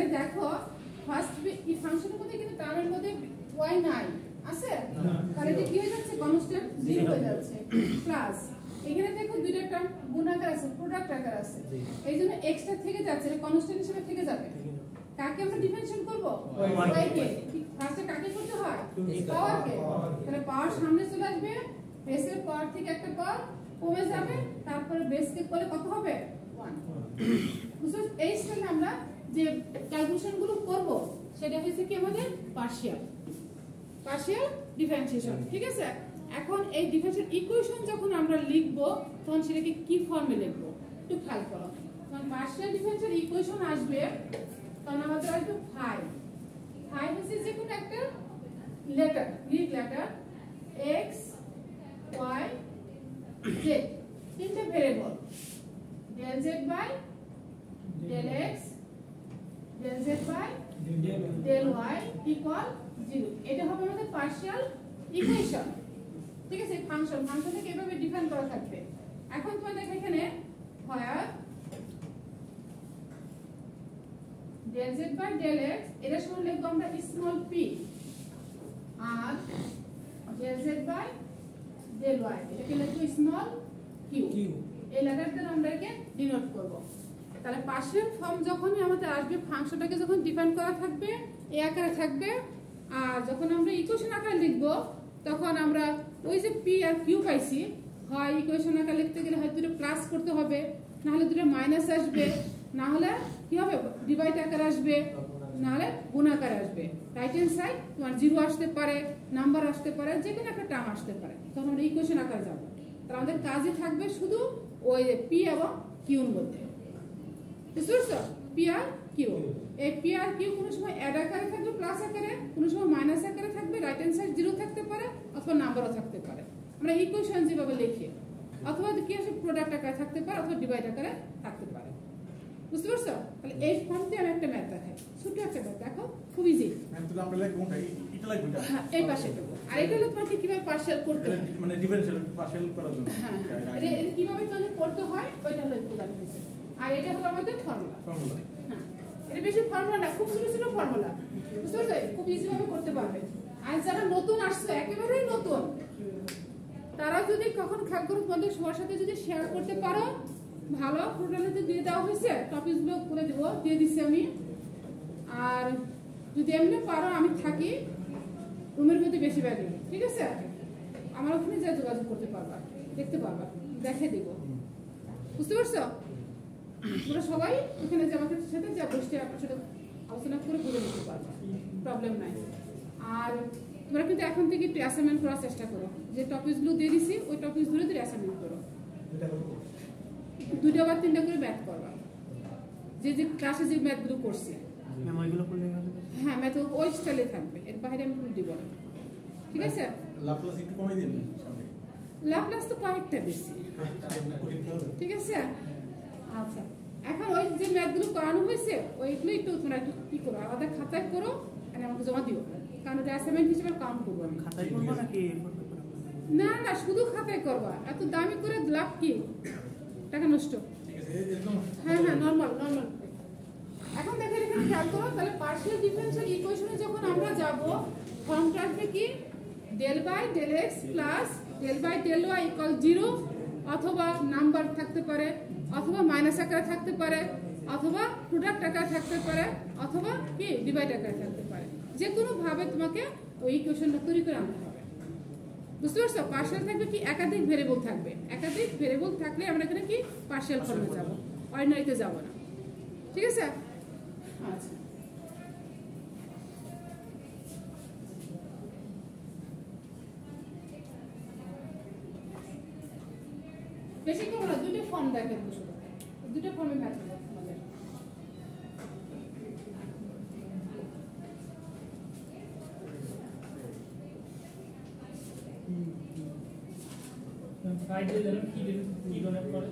তাহলে দেখো ফার্স্ট এই ফাংশনের মধ্যে কিন্তু টার্মের মধ্যে y নাই আছে, তাহলে এটা কি হয়ে যাচ্ছে কনস্ট্যান্ট 0 হয়ে যাচ্ছে প্লাস এখানে দেখো দুইটা টার্ম গুণাকার আছে প্রোডাক্ট আকার আছে, এইজন্য এক্সট্রা থেকে যাচ্ছে এটা কনস্ট্যান্ট হিসেবে থেকে যাবে। কাকে আমরা ডিফারেন্সিয়েট করব y কে, ফার্স্টে কাকে করতে হয় পাওয়ার কে, তাহলে পাওয়ার সামনে চলে আসবে, বেসের পাওয়ার থেকে একটা পাওয়ার কমে যাবে, তারপরে বেস কে করলে কত হবে 1। বুঝছো এই স্টেপে আমরা যে ক্যালকুলেশন গুলো করব সেটা হচ্ছে কি আমাদের পার্শিয়াল ডিফারেন্সিয়েশন, ঠিক আছে। এখন এই ডিফারেন্সিয়াল ইকুয়েশন যখন আমরা লিখব তখন সেটাকে কি ফর্মে লিখব একটু খেয়াল করো। তখন পার্শিয়াল ডিফারেন্সিয়াল ইকুয়েশন আসবে তখন আমাদের আসবে 5 হচ্ছে যে কোনো একটা letter, Greek letter x y z, তিনটা variable del z by del x del z by del y equal 0। এটা হবে আমাদের পার্শিয়াল ইকুয়েশন, ঠিক আছে। ফাংশনটাকে এভাবে ডিফাইন করা থাকবে। এখন তোমার দেখো এখানে where del z by del x এটা সমান লিখব আমরা স্মল p আর del z by del y এটাকে লিখব স্মল q, এই লেটারটা আমরা একে ডিনোট করব। তাহলে পার্শিয়াল ফর্ম যখনই আমাদের আসবে ফাংশনটাকে যখন ডিফাইন করা থাকবে এই আকারে থাকবে, আর যখন আমরা ইকুয়েশন আকারে লিখব তখন আমরা ওই যে p আর q পাইছি, হয় ইকুয়েশন আকারে লিখতে গেলে হয়তো দুটো প্লাস করতে হবে, না হলে দুটো মাইনাস আসবে, না হলে কি হবে ডিভাইড আকারে আসবে, না হলে গুণ আকারে আসবে। রাইট হ্যান্ড সাইড তোমার 0 আসতে পারে, নাম্বার আসতে পারে, যে কোনো একটা টার্ম আসতে পারে, তখন আমরা ইকুয়েশন আকারে যাব। তাহলে আমাদের কাজই থাকবে শুধু ওই p এবং q এর মধ্যে, বুঝছো p আর q। এই p আর q কোনো সময় অ্যাড আকারে থাকবে প্লাস আকারে, কোনো সময় মাইনাস আকারে থাকবে, রাইট হ্যান্ড সাইড 0 থাকতে পারে অথবা নাম্বারও থাকতে পারে, আমরা ইকুয়েশন যেভাবে লিখি, অথবা কি আছে প্রোডাক্ট আকারে থাকতে পারে অথবা ডিভাইড আকারে থাকতে পারে, বুঝতে পারছো। তাহলে এই ফর্মটি আমি একটা ম্যাথ দেখাই, ছোট একটা ম্যাথ দেখো, খুব ইজি। ম্যাম তো আমরা লিখব কোনটা, এটা লিখব না, হ্যাঁ এই পাশে দেবো, আর এটা হলো তোমাকে কিভাবে পার্শিয়াল করতে হয়, মানে ডিফারেন্সিয়াল পার্শিয়াল করার জন্য। হ্যাঁ এটা কিভাবে তাহলে করতে হয় ওইটা হলো একটু জানতে চাই। আর এটা হলো আমাদের ফর্মুলা। হ্যাঁ এটা বেশি ফর্মুলা না, খুব ছোট ছোট ফর্মুলা, বুঝতে পারছো, খুব ইজি ভাবে করতে পারবে। আর যারা নতুন আসছে একেবারেই নতুন, তারা যদি কখন খেয়াল করো তোমাদের সবার সাথে যদি শেয়ার করতে পারো ভালো, পোর্টালেতে দিয়ে দেওয়া হয়েছে, টপিকগুলো করে দেবো, দিয়ে দিচ্ছি আমি। আর যদি এমনি পারো আমি থাকি রুমের মধ্যে বেশি ব্যাগে, ঠিক আছে, আমার ওখানে যা যোগাযোগ করতে পারবা, দেখতে পারবা, দেখে দিব, বুঝতে পারছো। তোমরা সবাই ওখানে যে আমাদের সাথে যা বসে আপনার সাথে আলোচনা করে বুঝে নিতে পারবা, প্রবলেম নাই। আর তোমরা কিন্তু এখন থেকে একটু অ্যাসাইনমেন্ট করার চেষ্টা করো, যে টপিকগুলো দিয়ে দিছি ওই টপিকগুলো দিয়ে অ্যাসাইনমেন্ট করো, 2টা বা 3টা করে ম্যাথ করবা, যে যে ক্লাসে যে ম্যাথগুলো করছি। হ্যাঁ ম্যাথ ওই স্টাইলে থাকবে, এর বাইরে আমি দিব না, ঠিক আছে। লাপ্লাস একটু কমে দিন সামনে, লাপ্লাস তো কয়েকটা বেশি, ঠিক আছে। আচ্ছা এখন ওই যে ম্যাথগুলো করানো হয়েছে ওইগুলো একটু তোমরা একটু কি করো, আলাদা খাতায় করো আর আমাকে জমা দিও, কারণ ওটা অ্যাসাইনমেন্ট হিসেবে কাউন্ট করবো আমি। খাতায় করবো নাকি? না না শুধু খাতায় করবা, এত দামি করে লাভ কি, টাকা নষ্ট। হ্যাঁ হ্যাঁ নরমাল। এখন দেখে এখানে খেয়াল করো, তাহলে পার্শিয়াল ডিফারেন্সিয়াল ইকুয়েশনে যখন আমরা যাব ফর্মটা আসবে কি del by del x plus del by del y equal 0, অথবা নাম্বার থাকতে পারে, অথবা মাইনাস আকারে থাকতে পারে, অথবা প্রোডাক্ট আকারে থাকতে পারে, অথবা কি ডিভাইড আকারে থাকতে পারে, যে কোনো ভাবে তোমাকে ওই ইকুয়েশনটা তৈরি করে আনতে হবে, বুঝতে পারছো। পার্শিয়াল থাকবে কি একাধিক ভেরিয়েবল থাকবে, একাধিক ভেরিয়েবল থাকলে আমরা এখানে কি পার্শিয়াল ফর্মে যাব, অর্ডিনারিতে যাব না, ঠিক আছে। আচ্ছা বেশি করবো না, 2টা ফর্ম দেখেন, 2টা ফর্মে ম্যাথ করবো আমাদের। ফাইলে দেন কি ডোনেট করে,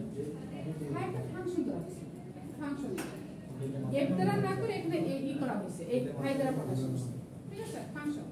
একটা ফাংশন দেওয়া আছে, ফাংশন এফ দ্বারা না করে এখানে এই করা হয়েছে, এই ফাই দ্বারা প্রকাশ হয়েছে, ঠিক আছে, ফাংশন।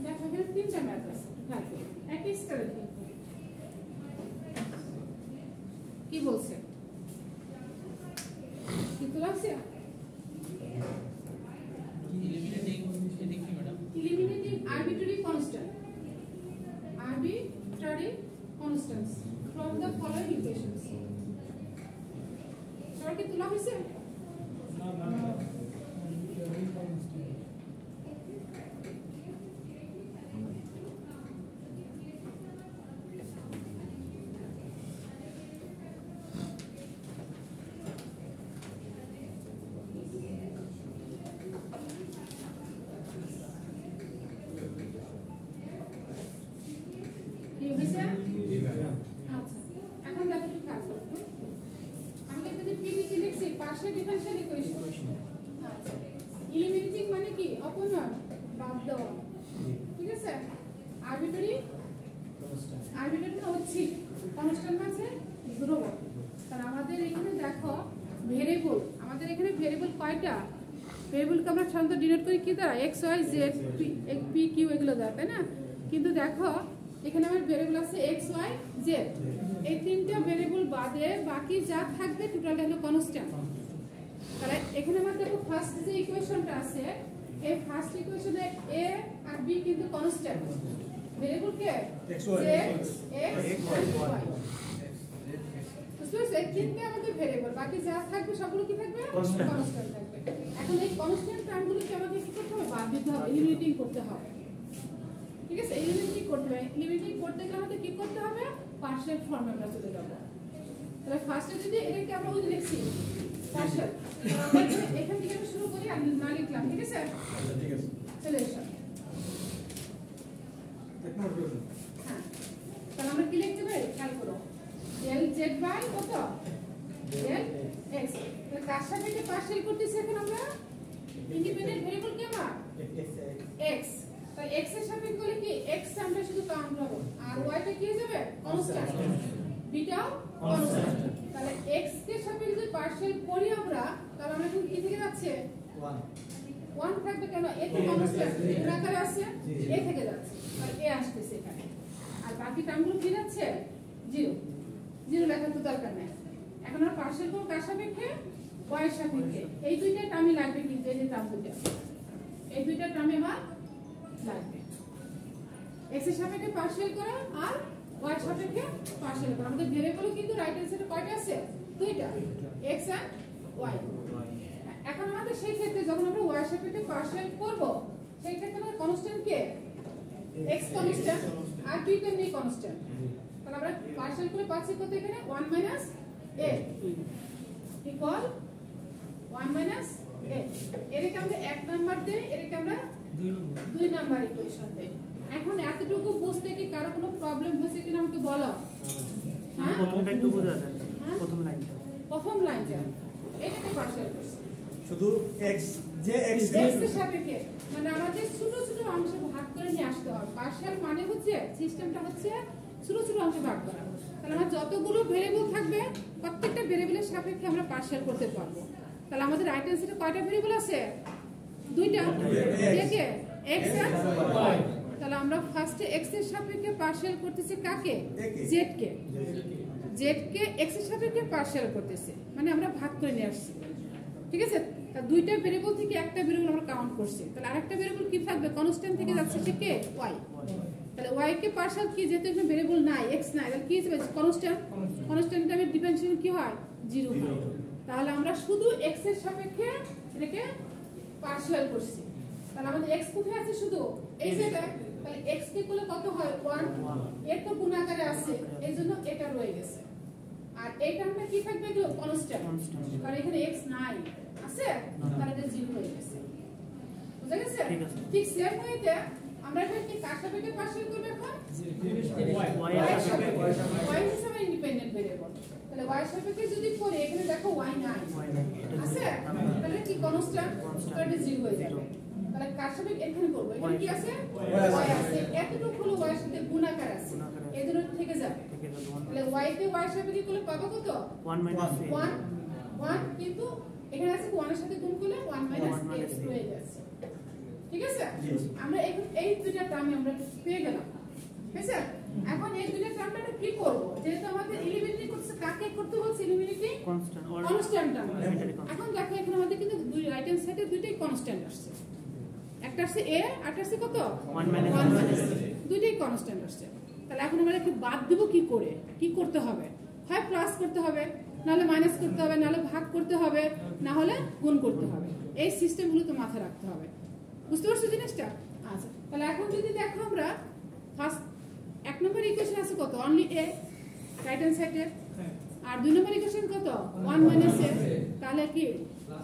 দেখো এখানে তিনটা ম্যাথ আছে দেখো একই স্টারে কি বলছে কি লাগছে eliminating arbitrary constants from the following equations সবাই কি তোলা হয়েছে eliminating মানে কি অপনয়ন বাদ দেওয়া ঠিক আছে arbitrary হচ্ছে কনস্ট্যান্ট আছে ধ্রুবক তাহলে আমাদের এখানে দেখো ভেরিয়েবল আমাদের এখানে ভেরিয়েবল কয়টা ভেরিয়েবলকে আমরা সাধারণত ডিনোট করি কি দ্বারা x y z p q এগুলো দ্বারা তাই না কিন্তু দেখো এখানে আমার ভেরিয়েবল আছে x y z এই তিনটা ভেরিয়েবল বাদে বাকি যা থাকবে টোটালটা হলো কনস্ট্যান্ট তাহলে এখানে আমরা দেখো ফার্স্ট যে ইকুয়েশনটা আছে এই ফার্স্ট ইকুয়েশনে a আর b কিন্তু কনস্ট্যান্ট ভেরিয়েবল কে x y বুঝছো এই তিনটা আমাদের ভেরিয়েবল বাকি যা থাকবে সবগুলো কি থাকবে কনস্ট্যান্ট থাকবে এখন এই কনস্ট্যান্ট টার্মগুলোকে আমাদের কি করতে হবে বাদ দিতে হবে এলিমিনেটিং করতে হবে ঠিক আছে এলিমিনেটিং করতে হবে এলিমিনেটিং করতে গেলে আমাদের কি করতে হবে পার্শিয়াল ফর্মে আমরা চলে যাব তাহলে ফার্স্টে যদি এটাকে আমরা ওই লিখছি পার্শিয়াল এখান থেকে শুরু করি আর না লিখলাম ঠিক আছে ঠিক আছে চলে এসো হ্যাঁ তাহলে আমরা কি লিখতে পারি খেয়াল করো del z বাই কত del x তাহলে কার সাপেক্ষে পার্শিয়াল করতেছি এখন আমরা ইন্ডিপেন্ডেন্ট ভেরিয়েবল কি আমার x তাই x এর সাপেক্ষে হলে কি x আমরা শুধু কাউন্ট করব আর y টা কি হয়ে যাবে কনস্ট্যান্ট বিটাও কনস্ট্যান্ট তাহলে x কে সাপেক্ষে যদি পার্শিয়াল করি আমরা তাহলে আমরা কি থেকে যাচ্ছে 1 থাকবে কেন a তো কনস্ট্যান্ট এর আকারে আছে a থেকে যাচ্ছে আর a আসছে এখানে আর বাকি টার্মগুলো কি যাচ্ছে 0 লেখার তো দরকার নাই এখন আমরা পার্শিয়াল করব কার সাপেক্ষে y এর সাপেক্ষে এই দুইটা টার্মই লাগবে কিন্তু এই যে টার্ম দুটো এই দুইটা টার্মে আমার লাগবে x এর সাপেক্ষে পার্শিয়াল করা আর y এর সাপেক্ষে পার্শিয়াল করা আমাদের ভেরিয়েবল কিন্তু রাইট হ্যান্ড সাইডে কয়টা আছে দুইটা x আর y এখন আমাদের সেই ক্ষেত্রে যখন আমরা y এর সাপেক্ষে পার্শিয়াল করব সেই ক্ষেত্রে আমাদের কনস্ট্যান্ট কে x কনস্ট্যান্ট আর দুই টার্ম নেই কনস্ট্যান্ট তাহলে আমরা পার্শিয়াল করে পাচ্ছি কত এখানে 1 a ইকুয়াল 1 a এটাকে আমরা এক নাম্বার দেই এটাকে আমরা দুই নাম্বার ইকুয়েশন দেই এখন এতটুকু বুঝতে কি কারো কোনো প্রবলেম হচ্ছে কিনা আমাকে বলো হ্যাঁ প্রথমটা একটু বোঝা যায় প্রথম লাইনটা এটাকে পার্শিয়াল করছি শুধু x যে x এর সাপেক্ষে মানে আমাদের ছোট ছোট অংশে ভাগ করে নিয়ে আসতে হবে পার্শিয়াল মানে হচ্ছে সিস্টেমটা হচ্ছে ছোট ছোট অংশে ভাগ করা তাহলে আমার যতগুলো ভেরিয়েবল থাকবে প্রত্যেকটা ভেরিয়েবলের সাপেক্ষে আমরা পার্শিয়াল করতে পারবো তাহলে আমাদের রাইট হ্যান্ড সাইডে কয়টা ভেরিয়েবল আছে দুইটা দেখে x আর y তাহলে আমরা ফার্স্টে x এর সাপেক্ষে পার্শিয়াল করতেছি কাকে z কে z কে x এর সাপেক্ষে পার্শিয়াল করতেছি মানে আমরা ভাগ করে নিয়ে আসছি ঠিক আছে তা দুইটা ভেরিয়েবল থেকে একটা ভেরিয়েবল আমরা কাউন্ট করছি তাহলে আরেকটা ভেরিয়েবল কি থাকবে কনস্ট্যান্ট থেকে যাচ্ছে সে কে y তাহলে y কে পার্শিয়াল কি যেহেতু এখানে ভেরিয়েবল নাই x নাই তাহলে কি হবে কনস্ট্যান্ট এর ডিফারেন্সিয়েশন কি হয় 0 হয় তাহলে আমরা শুধু x এর সাপেক্ষে এটাকে পার্শিয়াল করছি তাহলে আমাদের x কোথায় আছে শুধু এই জায়গায় তাহলে x কে করলে কত হয় 1 এর তো গুণাকারে আছে এইজন্য এটা রয়ে গেছে আর এইটা আমরা কি থাকবে এগুলো কনস্ট্যান্ট কারণ এখানে x নাই আছে তাহলে এটা 0 হয়ে গেছে বুঝা গেছে ঠিক সেম ওয়েতে আমরা এখানে কি কার সাপেক্ষে পার্শিয়াল করব এখন y হিসেবে ইন্ডিপেন্ডেন্ট ভেরিয়েবল তাহলে y সাপেক্ষে যদি করি এখানে দেখো y নাই আছে তাহলে কি কনস্ট্যান্ট তাহলে 0 হয়ে যাবে তাহলে কার সাপেক্ষে এখানে করব এখানে কি আছে y আছে এতটুকু হলো y এর সাথে গুণাকার আছে এজন্য থেকে যাবে তাহলে y তে y সাপেক্ষে করলে পাবো কত 1 কিন্তু এখানে আছে 1 এর সাথে গুণ করলে 1 - x হয়ে যাচ্ছে ঠিক আছে জি। আমরা এখন এই দুইটা টার্ম আমরা পেয়ে গেলাম ঠিক আছে এখন এই দুইটা টার্মটা কি করব যেহেতু আমাদের এলিমিনেট করতে কাকে করতে বলছে eliminating constant or constant term এখন দেখো এখানে আমাদের কিন্তু দুই রাইট হ্যান্ড সাইডে দুইটাই কনস্ট্যান্ট আসছে একটা আসছে a আরটা আসছে কত 1 minus 1 দুইটাই কনস্ট্যান্ট আসছে তাহলে এখন আমরা কি বাদ দেব কি করে কি করতে হবে হয় প্লাস করতে হবে নাহলে মাইনাস করতে হবে নাহলে ভাগ করতে হবে না হলে গুণ করতে হবে এই সিস্টেমগুলো তো মাথায় রাখতে হবে বুঝতে পারছো জিনিসটা আচ্ছা তাহলে এখন যদি দেখো আমরা ফার্স্ট এক নম্বর ইকুয়েশন আছে কত অনলি a রাইট হ্যান্ড সাইডে আর দুই নম্বর ইকুয়েশন কত 1 মাইনাস a তাহলে কি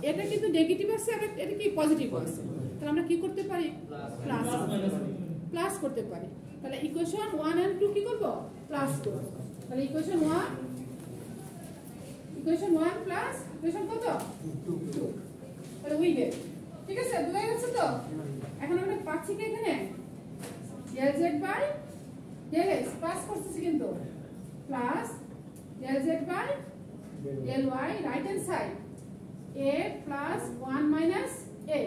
এটা কিন্তু নেগেটিভ আছে আর এটা কি পজিটিভ আছে তাহলে আমরা কি করতে পারি প্লাস করতে পারি তাহলে ইকুয়েশন 1 এন্ড 2 কি করব প্লাস করব তাহলে ইকুয়েশন 1 প্লাস ইকুয়েশন কত 2 তাহলে উই গেট ঠিক আছে বুঝা গেছে তো এখন আমরা পাচ্ছি কি এখানে del z by del x plus করতেছি কিন্তু plus del z by del y right hand side a plus 1 minus a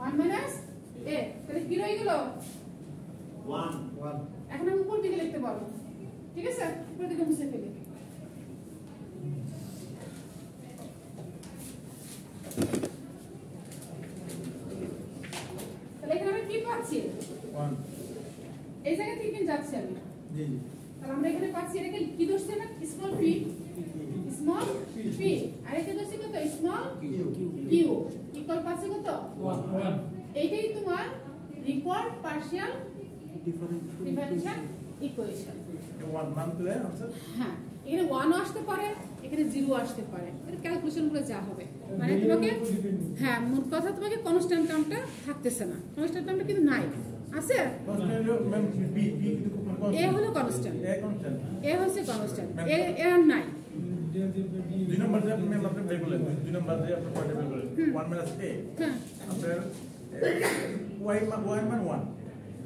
1 minus a তাহলে কি রয়ে গেল 1 এখন আমি উপর দিকে লিখতে পারবো ঠিক আছে উপর দিকে মুছে ফেলি তাহলে এখানে আমরা কি পাচ্ছি 1 এই জায়গা থেকে যাচ্ছে আমি জি জি তাহলে আমরা এখানে পাচ্ছি এটাকে কি ধরছে না স্মল p আর এটা ধরছে কত স্মল q ইকুয়াল পাচ্ছে কত 1 এইটাই তোমার রিকোয়ার্ড পার্শিয়াল ডিফারেনশিয়াল ইকুয়েশন 1 মান তুলে आंसर হ্যাঁ এখানে 1 আসতে পারে এখানে 0 আসতে পারে এটা ক্যালকুলেশন গুলো যা হবে মানে তোমাকে হ্যাঁ মোট কথা তোমাকে কনস্ট্যান্ট টার্মটা থাকতেছে না কনস্ট্যান্ট টার্মটা কিন্তু নাই আছে ম্যাম বি এ হলো কনস্ট্যান্ট এ কনস্ট্যান্ট এ হচ্ছে কনস্ট্যান্ট এ আর নাই দুই নম্বর যে ম্যাম আপনি বের করলেন দুই নম্বর যে আপনি পয়েন্ট বের করলেন 1 মাইনাস a হ্যাঁ আপনার y মান 1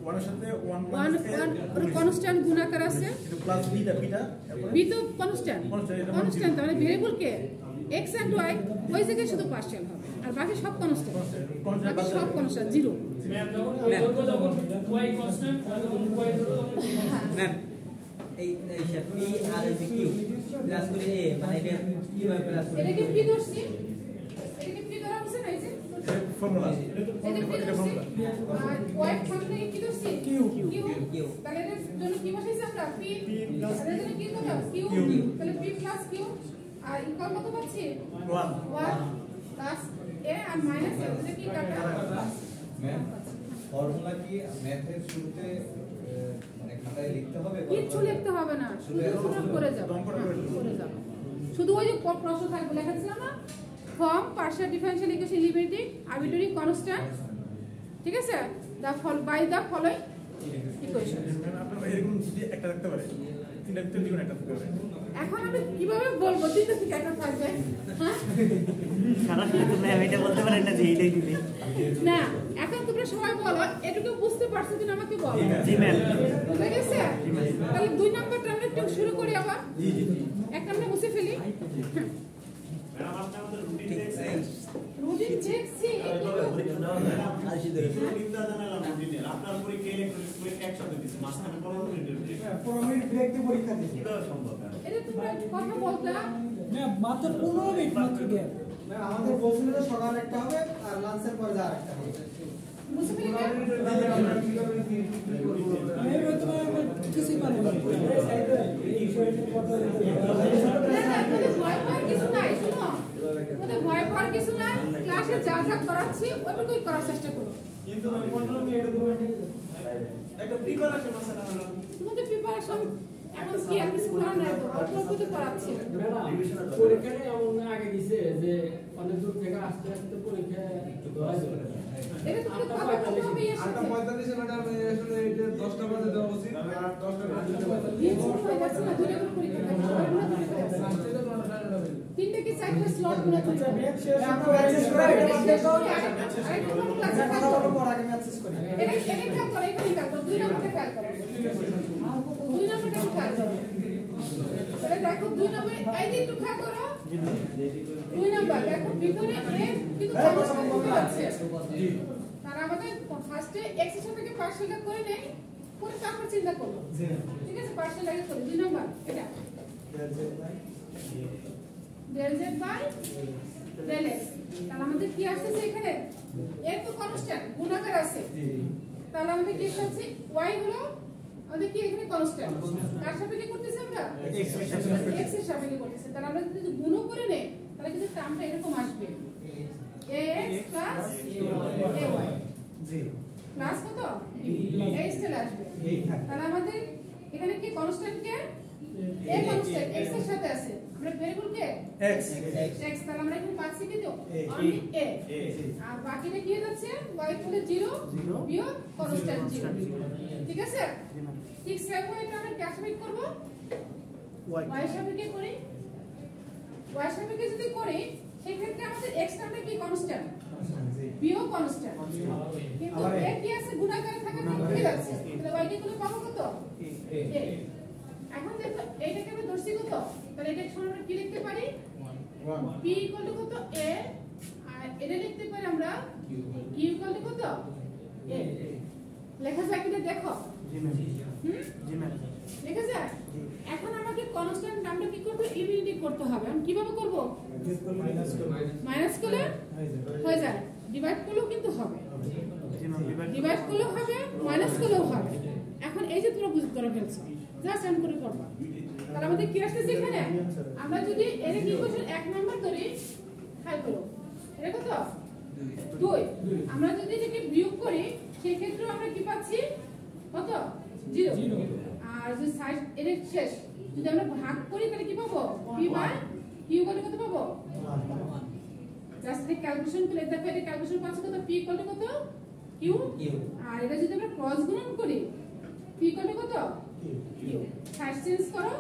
1 এর সাথে 1 মাইনাস a ওর কনস্ট্যান্ট গুণাকার আছে কিন্তু প্লাস বিটা বি তো কনস্ট্যান্ট কনস্ট্যান্ট মানে ভেরিয়েবল কে x এন্ড y ওই জায়গায় শুধু পার্শিয়াল হবে আর বাকি সব কনস্ট্যান্ট বাকি সব constant zero y constant ma'am এই পি আর এই কিউ প্লাস করে এ মানে এটা কিভাবে প্লাস করে এটা কি পি ধরছি এটা কি পি ধরা হচ্ছে না এই যে ফর্মুলা এটা পি ধরছি আর y ফাংশনে কি ধরছি কিউ তাহলে এর জন্য কি বসাইছি আমরা পি তাহলে এর জন্য কি কত কিউ তাহলে P plus Q R equal কত পাচ্ছি 1 প্লাস এ আর মাইনাস এ এটা কি কাটা ম্যাম ফর্মুলা কি ম্যাথের শুরুতে মানে খাতায় লিখতে হবে কিচ্ছু লিখতে হবে না শুধু শুরু করে যাও করে যাও শুধু ওই যে প্রশ্ন থাকবে লেখা ছিল না form partial differential equation limiting arbitrary constant ঠিক আছে the by the following equation আপনারা এরকম যদি একটা রাখতে পারে তিনটা ভিতরে দিবেন একটা থাকতে পারে এখন আমি কিভাবে বলবো তিনটা থেকে একটা থাকবে হ্যাঁ সারা কিন্তু ম্যাম এটা বলতে পারেন না যে এইটাই দিবে না এখন তোমরা সবাই বলো এটুকু বুঝতে পারছো কিনা আমাকে বলো জি ম্যাম বুঝে গেছে তাহলে দুই নাম্বারটা আমরা একটু শুরু করি আবার জি জি এক নাম্বার মুছে ফেলি ম্যাডাম আপনি আমাদের রুটিন দেখছেন রুটিন দেখছি আসি ধরে চিন্তা জানালাম রুটিনের আপনার পরীক্ষা ইলেকট্রনিক্স পরীক্ষা একসাথে দিচ্ছে মাঝখানে 15 মিনিটের ব্রেক 15 মিনিট ব্রেক দিয়ে পরীক্ষা দিচ্ছি কিভাবে সম্ভব এটা তোমরা কথা বলতা মাত্র 15 মিনিট মাত্র গ্যাপ আমাদের বলছিল যে সকাল একটা হবে আর লাঞ্চের পরে যা একটা হবে মুছে ফেলি আমি তোমার কিছু পারবো না এই বিষয়টা কথা ভয় পাওয়ার কিছু নাই শুনো ভয় পাওয়ার কিছু নাই ক্লাসে যা যা করাচ্ছি ওইটুকুই করার চেষ্টা করো কিন্তু 15 মিনিট একটা প্রিপারেশন আছে না ম্যাডাম তোমাদের প্রিপারেশন এখন কি আর কিছু করার নাই তো অল্প অল্প তো করাচ্ছি পরীক্ষাটা এমন আগে দিছে যে অনেক দূর থেকে আস্তে আস্তে পরীক্ষা ধরা যাবে এটা তোমাদের কথা বলতে হবে এর সাথে 45 ম্যাডাম আসলে এটা 10টা বাজে দেওয়া উচিত আর 10টা বাজে এই ছোট হয়ে যাচ্ছে না দুটো করে পরীক্ষা তিনটে কি চারটে স্লট গুলো তো যাবে আমরা ম্যাচেস করে এটা বন্ধ করো ক্লাসে কথা বলার পর আগে ম্যাচেস করি এটা খেয়াল করো এখানে খেয়াল করো দুই নম্বরটা খেয়াল করো দুই নম্বরটা খেয়াল করো তাহলে দেখো দুই নম্বর এই যে একটু খেয়াল করো দুই নম্বর দেখো ভিতরে এ কিন্তু কনস্ট্যান্ট আছে তারা আমাদের ফার্স্টে x এর সাপেক্ষে পার্শিয়ালটা করে নেই, পরে তারপর চিন্তা করব। ঠিক আছে, পার্শিয়াল আগে করে 2 নাম্বার এটা del z by del x। তাহলে আমাদের কি আসছে এখানে a তো কনস্ট্যান্ট গুণাকার আছে, তাহলে আমাদের কি আসছে y হলো আমাদের কি এখানে কনস্ট্যান্ট, কার সাপেক্ষে করতেছি আমরা x এর সাপেক্ষে করতেছি। তাহলে আমরা যদি গুণ করে নেই তাহলে কিন্তু টার্মটা এরকম আসবে ax প্লাস ay প্লাস কত এই স্টাইল আসবে। তাহলে আমাদের এখানে কি constant K a constant x এর সাথে আছে, আমরা ভেরিয়েবল কে x, তাহলে আমরা এখানে পাচ্ছি কি তো অনলি a, আর বাকিটা কি হয়ে যাচ্ছে y হলো 0 বিয়োগ কনস্ট্যান্ট 0। ঠিক আছে, ঠিক সেম ওয়ে এটা আমরা ক্যাশ মেক করব y সাপেক্ষে করি, y সাপেক্ষে যদি করি সেই ক্ষেত্রে আমাদের x টার্মটা কি কনস্ট্যান্ট বিয়োগ কনস্ট্যান্ট, কিন্তু a কি আছে গুণাকারে থাকে না উঠে যাচ্ছে, তাহলে y কে গুলো পাবো কত a। এখন দেখো এইটাকে আমরা ধরছি কত, তাহলে এটা সমান আমরা কি লিখতে পারি p ইকুয়াল টু কত a, আর এটা লিখতে পারি আমরা q ইকুয়াল টু কত a। লেখা যায় কিনা দেখো, লেখা যায়। এখন আমাকে কনস্ট্যান্ট নামটা কি করব ইলিমিনেট করতে হবে। আমি কিভাবে করব, মাইনাস করলে হয়ে যায়, ডিভাইড করলেও কিন্তু হবে, ডিভাইড করলেও হবে মাইনাস করলেও হবে। এখন এই যে তোমরা বুঝতে করে ফেলছো, জাস্ট এন্ড করে করবা। তাহলে আমাদের কি আসছে এখানে, আমরা যদি এর ইকুয়েশন 1 নাম্বার ধরি, খেয়াল করো এটা কত 2, আমরা যদি এটাকে বিয়োগ করি সেই ক্ষেত্রে আমরা কি পাচ্ছি কত 0, আর যে সাইড এর শেষ যদি আমরা ভাগ করি তাহলে কি পাবো p বাই q কত কত পাবো, জাস্ট এই ক্যালকুলেশন করে দেখো এটা ক্যালকুলেশন পাচ্ছি কত p কত কত q, আর এটা যদি আমরা ক্রস গুণন করি p কত কত q, সাইড চেঞ্জ করো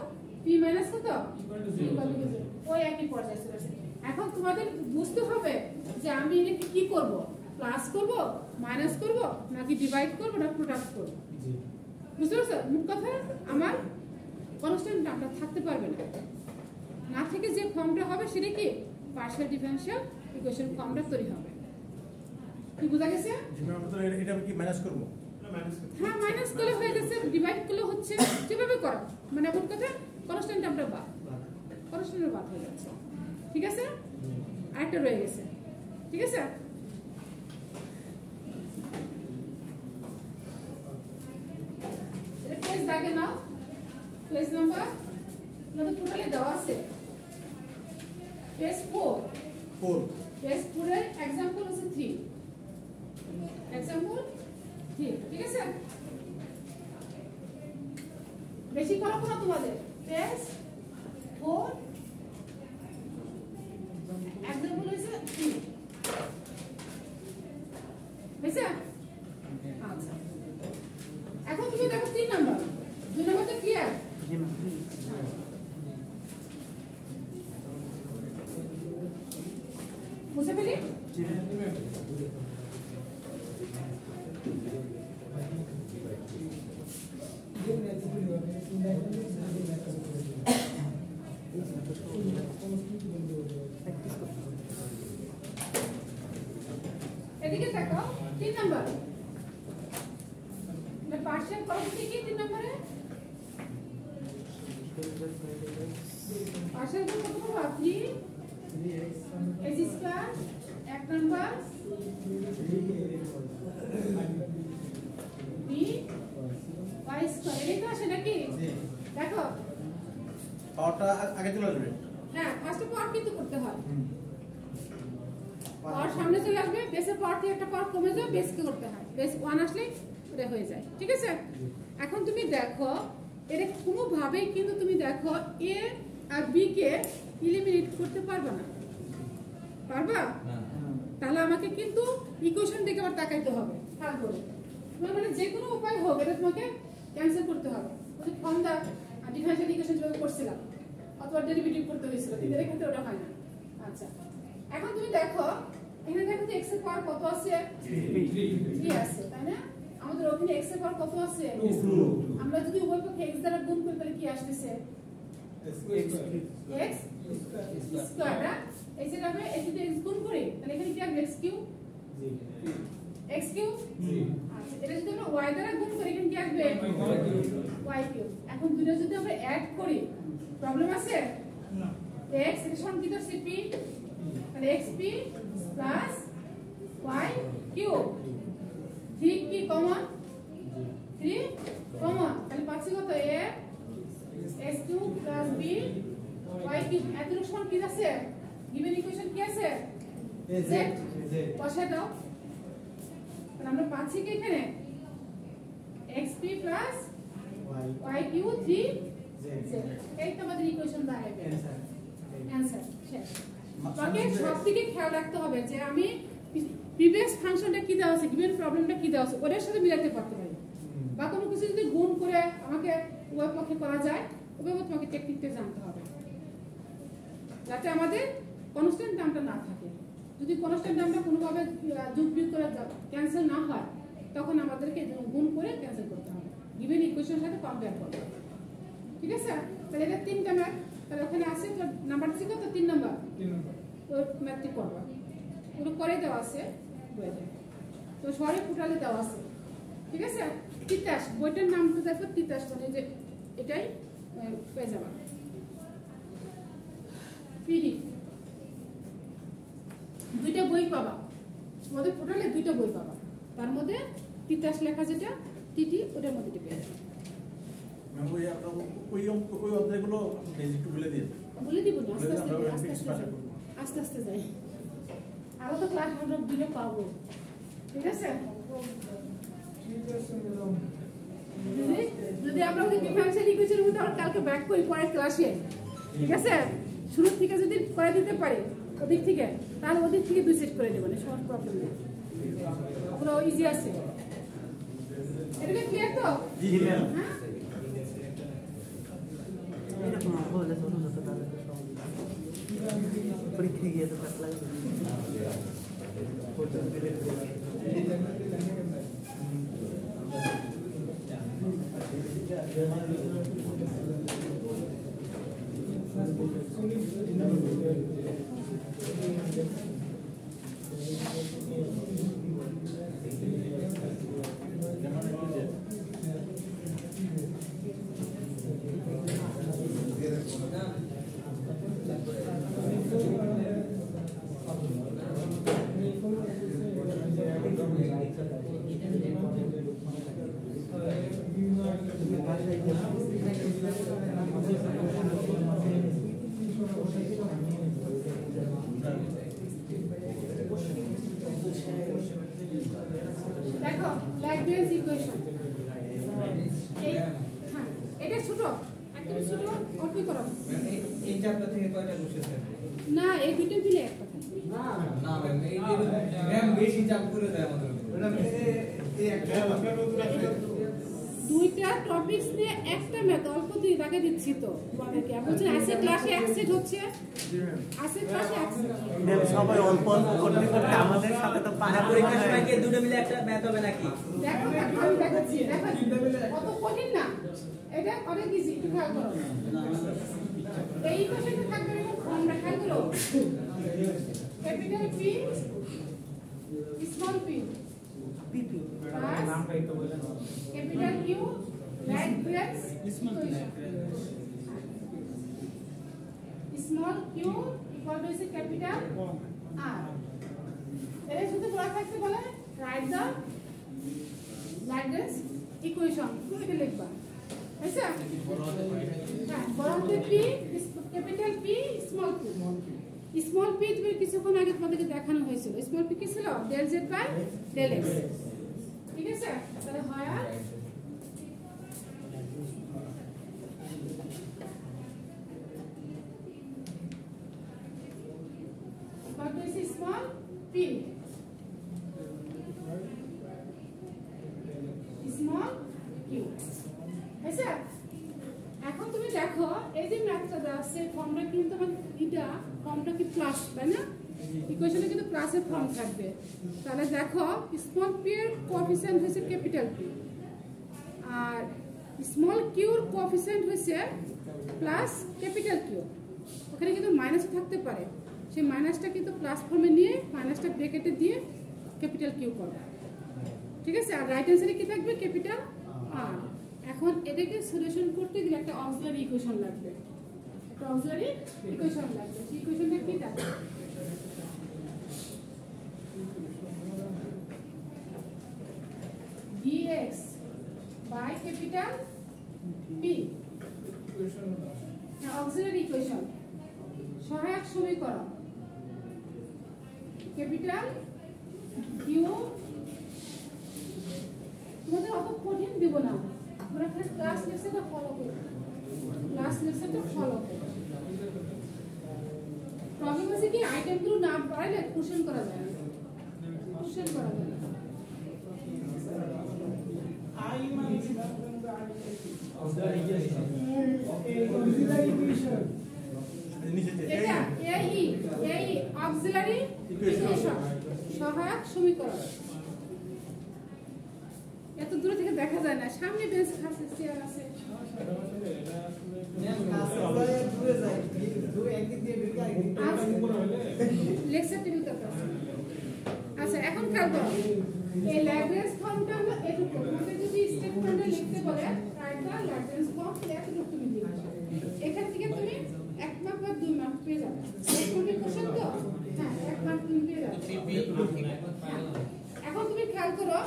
p মাইনাস কত ইকুয়াল টু 0, ওই একই পর্যায়ে চলে আসে। এখন তোমাদের বুঝতে হবে যে আমি এটাকে কি করব, প্লাস করব মাইনাস করব নাকি ডিভাইড করব না প্রোডাক্ট করব। বুঝতে পারছো মুখ কথা, আমার কনস্ট্যান্ট নামটা থাকতে পারবে না, না থেকে যে ফর্মটা হবে সেটা কি পার্শিয়াল ডিফারেনশিয়াল ইকুয়েশন ফর্মটা তৈরি হবে। কি বোঝা গেছে? এটা কি মাইনাস করব? হ্যাঁ মাইনাস করলে হয়ে যাচ্ছে, ডিভাইড করলে হচ্ছে, যেভাবে করো মানে এমন কথা কনস্ট্যান্ট নামটা বাদ, কনস্ট্যান্টের বাদ হয়ে যাচ্ছে। ঠিক আছে, আরেকটা রয়ে গেছে। ঠিক আছে, এটা পেজ দাগে নাও, পেজ নাম্বার আমাদের টোটালি দেওয়া আছে পেজ 4, পেজ 4 এর एग्जांपल আছে 3, एग्जांपल 3। ঠিক আছে, বেশি করো না তোমাদের, পেজ 4 एग्जांपल হইছে 3। বুঝছো? আচ্ছা, এখন তুমি দেখো 3 নাম্বার, 2 নাম্বারটা ক্লিয়ার? বুঝতে পেলি? এদিকে তাকাও, 3 নাম্বার পার্শিয়াল পদ্ধতি কি 3 নম্বরে পার্শিয়াল কত পাবো 3 x square 1 number b y square, এটা আসে নাকি? দেখো পাওয়ারটা আগে চলে আসবে, হ্যাঁ ফার্স্ট পাওয়ার কিন্তু করতে হয়, পাওয়ার সামনে চলে আসবে, বেসের পাওয়ার থেকে একটা পাওয়ার কমে যাবে, বেসকে করতে হয়, বেস 1 আসলে এটা হয়ে যায়। ঠিক আছে, এখন তুমি দেখো এটা কোনো ভাবেই কিন্তু তুমি দেখো a আর b কে এলিমিনেট করতে পারবে না, পারবা? তাহলে আমাকে কিন্তু ইকুয়েশন দিকে আবার তাকাইতে হবে, খেয়াল করে মানে যে কোনো উপায় হোক এটা তোমাকে ক্যান্সেল করতে হবে। ওই ফর্ম দা ডিফারেনশিয়াল ইকুয়েশন যেভাবে করছিলাম অথবা ডেরিভেটিভ করতে হয়েছিল, কিন্তু এর ক্ষেত্রে ওটা হয় না। আচ্ছা, এখন তুমি দেখো এখানে দেখো যে x এর পাওয়ার কত আছে 3 আছে, তাই না? আমাদের ওখানে x এর পাওয়ার কত আছে 2, আমরা যদি উভয় পক্ষে x দ্বারা গুণ করি তাহলে কি আসছে x স্কয়ার। এই যে আমরা এই যদি x গুণ করি তাহলে এখানে কি আসবে x কিউব, x কিউব আচ্ছা এটা যদি আমরা y দ্বারা গুণ করি এখানে কি আসবে y কিউব এখন দুটো যদি আমরা অ্যাড করি প্রবলেম আছে না x এর সংকেত হচ্ছে p তাহলে xp প্লাস y কিউব 3 কি কমন 3 কমন তাহলে পাচ্ছি কত a x cube plus b y cube এত সমান কি আছে গিভেন ইকুয়েশন কি আছে z বসা দাও তাহলে আমরা পাচ্ছি কি এখানে xp plus y cube 3z এই তো আমাদের ইকুয়েশন দাঁড়াবে অ্যানসার শেষ বাকি সব দিকে খেয়াল রাখতে হবে যে আমি প্রিভিয়াস ফাংশনটা কি দেওয়া আছে গিভেন প্রবলেমটা কি দেওয়া আছে ওটার সাথে মিলাতে পারতে পারি বা কোনো কিছু যদি গুণ করে আমাকে উভয় পক্ষে করা যায় ওভাবে তোমাকে টেকনিকটা জানতে হবে যাতে আমাদের কনস্ট্যান্ট টার্মটা না থাকে যদি কনস্ট্যান্ট টার্মটা কোনোভাবে যোগ বিয়োগ করে ক্যান্সেল না হয় তখন আমাদেরকে গুণ করে ক্যান্সেল করতে হবে গিভেন ইকুয়েশনের সাথে কম্পেয়ার করতে হবে ঠিক আছে তাহলে এটা 3টা ম্যাথ তাহলে ওখানে আছে নাম্বার ছিল তো 3 নাম্বার ওই ম্যাথটি করব ওটা করে দেওয়া আছে বইতে তো সরে ফুটালে দেওয়া আছে ঠিক আছে তিতাস বইটার নামটা দেখো তিতাস মানে যে এটাই পেয়ে যাবে পিডি দুইটা বই পাবা তোমাদের ফুটালে দুইটা বই পাবা তার মধ্যে তিতাস লেখা যেটা টিটি ওটার মধ্যে পেয়ে যাবে ওই অধ্যায়গুলো একটু বলে দিন বলে দিব না আস্তে আস্তে যাই আরো তো ক্লাস আমরা দিলে পাবো ঠিক আছে যদি আমরা ওই ডিফারেন্সিয়াল ইকুয়েশনের মধ্যে আমরা কালকে ব্যাক করি পরের ক্লাসে ঠিক আছে শুরু থেকে যদি করে দিতে পারি ওদিক থেকে তাহলে ওদিক থেকে দুই সেট করে দেবো না সহজ প্রবলেম নেই পুরো ইজি আছে এটা ক্লিয়ার তো জি ম্যাম হ্যাঁ এরকম হলে তো হতো তাহলে পরীক্ষায় গিয়ে তো কাজ লাগবে দেখো ল্যাগ্রেঞ্জ ইকুয়েশন এটা ছোট একদম ছোট অল্প করো এই চ্যাপ্টার থেকে কয়টা কোশ্চেন থাকে না এই দুটো মিলে এক কথা না ম্যাম এই ম্যাম বেশি চাপ করে দেয় আমাদের দুইটা টপিকস নিয়ে একটা ম্যাথ অল্প দুই ভাগে দিচ্ছি তো তোমাদেরকে বলছেন আজকে ক্লাসে এক সেট হচ্ছে আজকে ক্লাসে এক সেট ম্যাম সবাই অল্প অল্প করতে করতে আমাদের সাথে তো পাড়া পরীক্ষার সময় কি দুটো মিলে একটা ম্যাথ হবে নাকি দেখো আমি দেখাচ্ছি দেখো কত কঠিন না এটা অনেক ইজি একটু খেয়াল করো এই ইকুয়েশনে থাকবে এরকম ফর্মটা খেয়াল করো capital P small P P P নামটাই তো বলেন capital Q Lagrange equation small Q equal to capital R এর সাথে বলা থাকতে বলে রাইট দা ল্যাগ্রেঞ্জ ইকুয়েশন এটা লিখবা আচ্ছা হ্যাঁ বড় হাতে P capital P small P তুমি কিছুক্ষণ আগে তোমাদেরকে দেখানো হয়েছিল স্মল পি কি ছিল del Z by del X ঠিক আছে তাহলে হয় আর what is small p small q আচ্ছা এখন তুমি দেখো এই যে ম্যাথটা আছে ফর্মটা কিন্তু আমার এটা ফর্মটা কি প্লাস তাই না ইকুয়েশনে কিন্তু প্লাসের ফর্ম থাকবে তাহলে দেখো স্মল পি এর কোএফিসিয়েন্ট হচ্ছে capital P R small কিউর coefficient হচ্ছে প্লাস ক্যাপিটাল কিউ ওখানে কিন্তু মাইনাস থাকতে পারে সেই মাইনাসটা কিন্তু প্লাস ফর্মে নিয়ে মাইনাসটা ব্র্যাকেটে দিয়ে ক্যাপিটাল কিউ করবে ঠিক আছে, আর রাইট হ্যান্ড সাইডে কি থাকবে? Capital R. এখন এটাকে সলিউশন করতে গেলে একটা অক্সিলারি ইকুয়েশন লাগবে, একটা অক্সিলারি ইকুয়েশন লাগবে। সেই ইকুয়েশনটা কি থাকে? dx by capital P, auxiliary equation, সহায়ক সমীকরণ, ক্যাপিটাল কিউ। তোমাদের অত কঠিন দিব না, তোমরা ক্লাস লেকচারটা ফলো করো, ক্লাস লেকচারটা ফলো করো। প্রবলেম আছে কি আইটেমগুলো না পারলে কোশ্চেন করা যায় না, কোশ্চেন করা যায় না। এটা এই অক্সিলারি ইকুয়েশন, সহায়ক সমীকরণ। এত দূর থেকে দেখা যায় না, সামনে বেঞ্চ আছে, চেয়ার আছে। লেকচার টেবিল কাছে। আচ্ছা, এখন খেয়াল করো, এই ল্যাগ্রেঞ্জ ফর্মটা আমরা এটুকু, তোমাকে যদি স্টেপ ফর্মে লিখতে বলে রাইট দা ল্যাগ্রেঞ্জ ফর্ম, এতটুকু তুমি লিখবে। এখান থেকে তুমি 1 মার্ক বা 2 মার্ক পেয়ে যাবে। তুমি কোশ্চেন তো হ্যাঁ 1 মার্ক তুমি পেয়ে যাবে। এখন তুমি খেয়াল করো,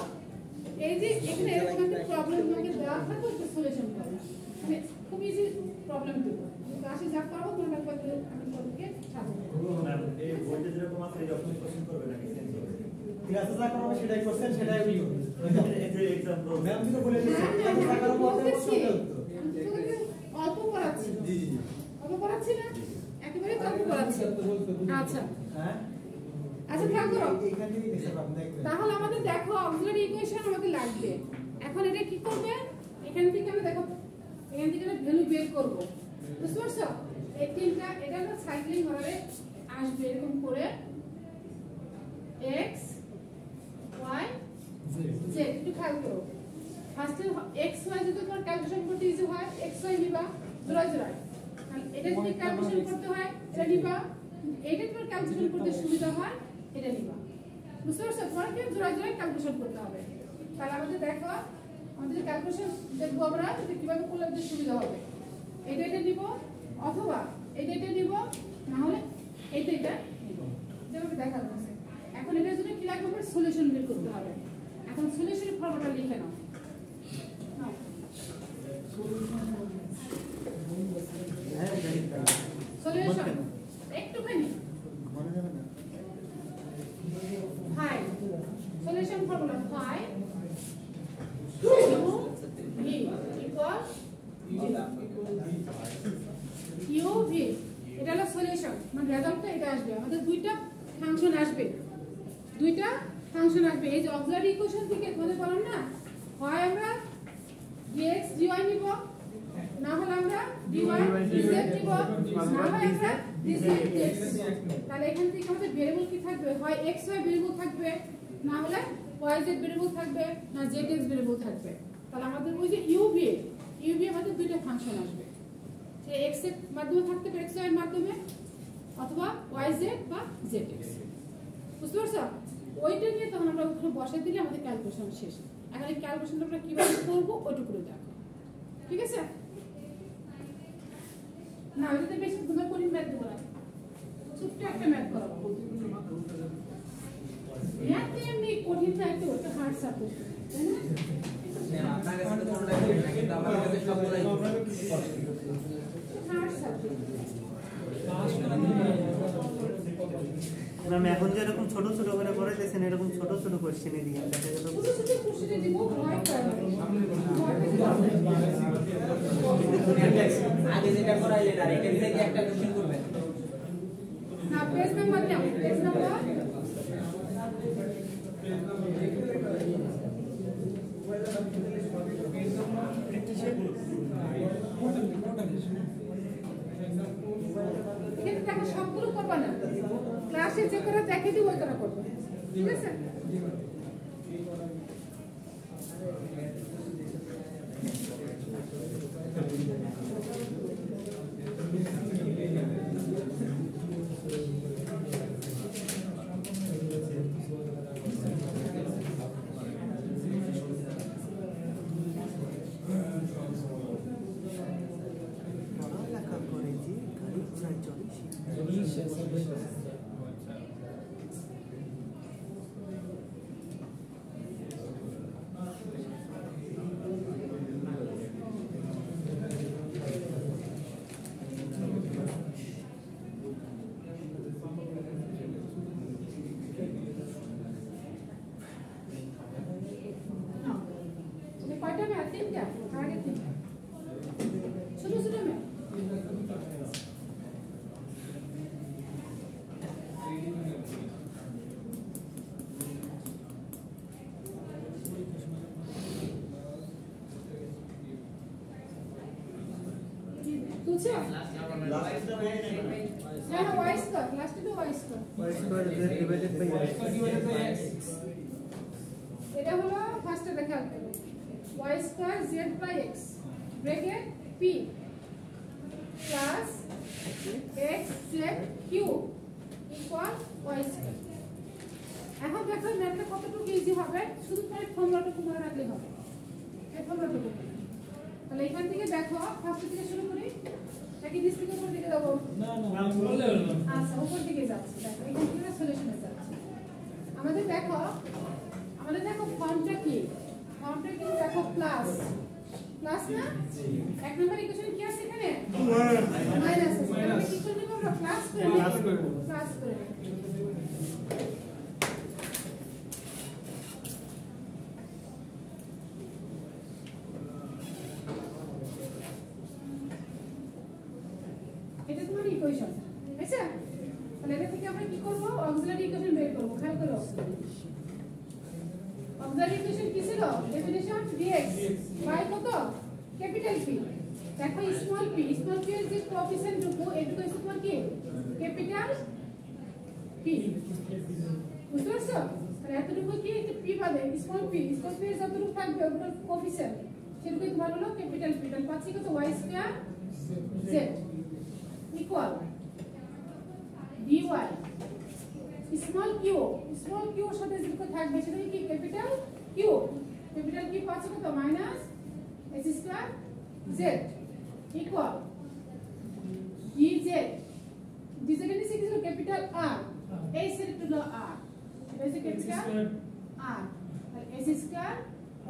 এই যে এখানে এরকম একটা প্রবলেম তোমাকে দেওয়া থাকবে, একটা সলিউশন করবে, মানে খুব ইজি প্রবলেম দেব। ক্লাসে যা করাবো তোমরা করবে, আমি তোমাদেরকে সাহায্য করব। এই বইতে যেরকম আছে এরকম কোশ্চেন করবে নাকি চেঞ্জ হবে? ক্লাসে যা করাবো সেটাই করছেন, সেটাই আমি করব। এই एग्जांपल ম্যাম তো বলে দিয়েছেন ক্লাসে যা করাবো ওটাই করতে হবে। অল্প পড়াচ্ছি, জি জি জি, অল্প পড়াচ্ছি না, একেবারে অল্প পড়াচ্ছি। আচ্ছা হ্যাঁ আচ্ছা, খেয়াল করো, এইখান থেকেই দেখতে পাবেন, দেখবেন। তাহলে আমাদের দেখো অক্সিলারি ইকুয়েশন আমাদের লাগবে। এখন এটা কি করবে? এখান থেকে আমরা দেখো, এখান থেকে আমরা ভ্যালু বের করব, বুঝতে পারছো? এই তিনটা এটা না সাইক্লিং ভাবে আসবে এরকম করে x y z। একটু খেয়াল করো, ফার্স্টে x y যদি তোমার ক্যালকুলেশন করতে ইজি হয় x y নিবা জোড়ায় জোড়ায়, তাহলে এটা যদি ক্যালকুলেশন করতে হয় এটা নিবা, এটা তোমার ক্যালকুলেশন করতে সুবিধা হয় এটা নিবা, বুঝতে পারছো? তোমাকে জোড়ায় জোড়ায় ক্যালকুলেশন করতে হবে। তাহলে আমাদের দেখো, আমাদের ক্যালকুলেশন দেখবো আমরা যে কিভাবে করলে আমাদের সুবিধা হবে। এটা নিব, অথবা এটা নিব, না হলে এটা নিব, যেভাবে দেখা যাচ্ছে। এখন এটার জন্য কি লাগবে? সলিউশন বের করতে হবে। এখন সলিউশনের ফর্মুলা লিখে নাও। সলিউশন একটুখানি phi, solution formula phi U V, এটা হলো সলিউশন, মানে রেজাল্টটা এটা আসবে। আমাদের দুইটা ফাংশন আসবে, দুইটা ফাংশন আসবে। এই যে অক্সিলারি ইকুয়েশন থেকে তোমাদের বললাম না, হয় আমরা dx dy নিব, না হলে আমরা dy dz নিব, না হয় আমরা dz dx। তাহলে এখান থেকে আমাদের ভেরিয়েবল কি থাকবে? হয় x y ভেরিয়েবল থাকবে, না হলে y z ভেরিয়েবল থাকবে, না z x ভেরিয়েবল থাকবে। তাহলে আমাদের ওই যে u v আমাদের দুইটা ফাংশন আসবে, যে x এর মাধ্যমে থাকতে পারে, x y এর মাধ্যমে, অথবা y z বা z x, বুঝতে পারছো? ওইটা নিয়ে তখন আমরা ওখানে বসাই দিলে আমাদের ক্যালকুলেশন শেষ। এখন এই ক্যালকুলেশনটা আমরা কিভাবে করব ওইটুকু দেখো, ঠিক আছে? না ওইটাতে বেশি তোমার কঠিন ম্যাথ দেবো না, ছোট্ট একটা ম্যাথ করাবো। ম্যাথ এমনি কঠিন না, একটু ওটা হার্ড সাবজেক্ট, তাই না? আপনার কাছে তো ছোট লাগে না, কিন্তু আমার কাছে সবগুলাই হার্ড সাবজেক্ট। ম্যাম এখন যে এরকম ছোট ছোট করে পড়াইতেছেন, এরকম ছোট ছোট কোশ্চেনে দিয়ে দেখা গেল ছোট ছোট কোশ্চেনে দিব, ভয় করে আগে যেটা করাইলেন আর এটা থেকে একটা কোশ্চেন করবেন। না পেজ নাম্বার নাও, পেজ নাম্বার এখানে দেখো সবগুলো করবা না, ক্লাসে যে করে দেখে দিব ওই করে করবে, ঠিক আছে? তিনটা আগে তিনটা ছোট ছোট ম্যাম তুলছো লাস্টটা হয় না হ্যাঁ ওয়াই স্কয়ার লাস্টে তো Y square y square z divided by x. এটা হলো ফার্স্ট এটা খেয়াল করো y square z by x bracket p plus x z cube equal y square এখন দেখো ম্যাথটা কতটুকু ইজি হবে শুধু পরে ফর্মুলাটুকু মনে রাখলে হবে এই ফর্মুলাটুকু তাহলে এখান থেকে দেখো ফার্স্ট থেকে শুরু করি নাকি নিচ থেকে উপর দিকে যাবো আচ্ছা উপর দিকে যাচ্ছি দেখো এখান থেকে সলিউশনে যাচ্ছি আমাদের দেখো ফর্মটা কি ফর্মটা কিন্তু দেখো প্লাস প্লাস না এক নম্বর ইকুয়েশন কি আছে এখানে মাইনাস আছে তাহলে কি করব আমরা প্লাস করে নেব প্লাস করে নেব এটা তোমার ইকুয়েশন আচ্ছা তাহলে এটা থেকে আমরা কি করব অক্সিলারি ইকুয়েশন বের করব খেয়াল করো অক্সিলারি ইকুয়েশন কি ছিল ডেফিনিশন dx বাই কত ক্যাপিটাল P দেখো স্মল p এর যে কোএফিসিয়েন্ট রূপো এটুকু হচ্ছে তোমার কি ক্যাপিটাল P বুঝতে পারছো তাহলে এতটুকু কি একটা p পাবে স্মল p এর যতটুকু থাকবে ওগুলোর কোএফিসিয়েন্ট সেটুকুই তোমার হলো ক্যাপিটাল P তাহলে পাচ্ছি কত y square z equal dy small q এর সাথে যেটা থাকবে সেটা কি ক্যাপিটাল Q পাচ্ছে কত minus h square z equal dz এর নিচে কি ছিল ক্যাপিটাল R এই সেট হলো R এটা হচ্ছে ক্যাপিটাল R তাহলে h স্কয়ার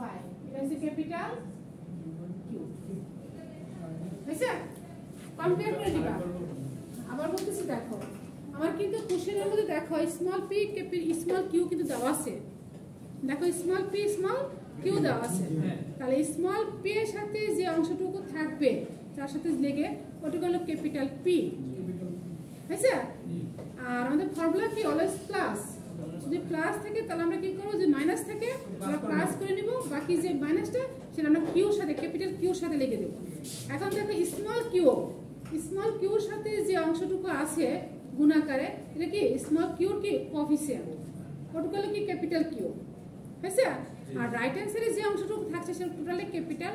y এটা হচ্ছে ক্যাপিটাল Q আচ্ছা কম্পেয়ার করে দিবা আবার বলতেছি দেখো আমার কিন্তু কোশ্চেনের মধ্যে দেখো স্মল q কিন্তু দেওয়া আছে দেখো স্মল q দেওয়া আছে তাহলে স্মল p এর সাথে যে অংশটুকু থাকবে তার সাথে লেগে ওটা হলো ক্যাপিটাল P আচ্ছা আর আমাদের ফর্মুলা কি অলওয়েজ প্লাস যদি প্লাস থাকে তাহলে আমরা কি করব যে মাইনাস থাকে আমরা প্লাস করে নিব বাকি যে মাইনাসটা সেটা আমরা q এর সাথে ক্যাপিটাল Q এর সাথে লিখে দেব এখন দেখো স্মল q এর সাথে যে অংশটুকু আছে গুণাকারে এটা কি স্মল q এর কি কোএফিসিয়েন্ট ওটা হলো কি ক্যাপিটাল Q আচ্ছা আর রাইট হ্যান্ড সাইডে যে অংশটুকু থাকছে সেটা টোটালি ক্যাপিটাল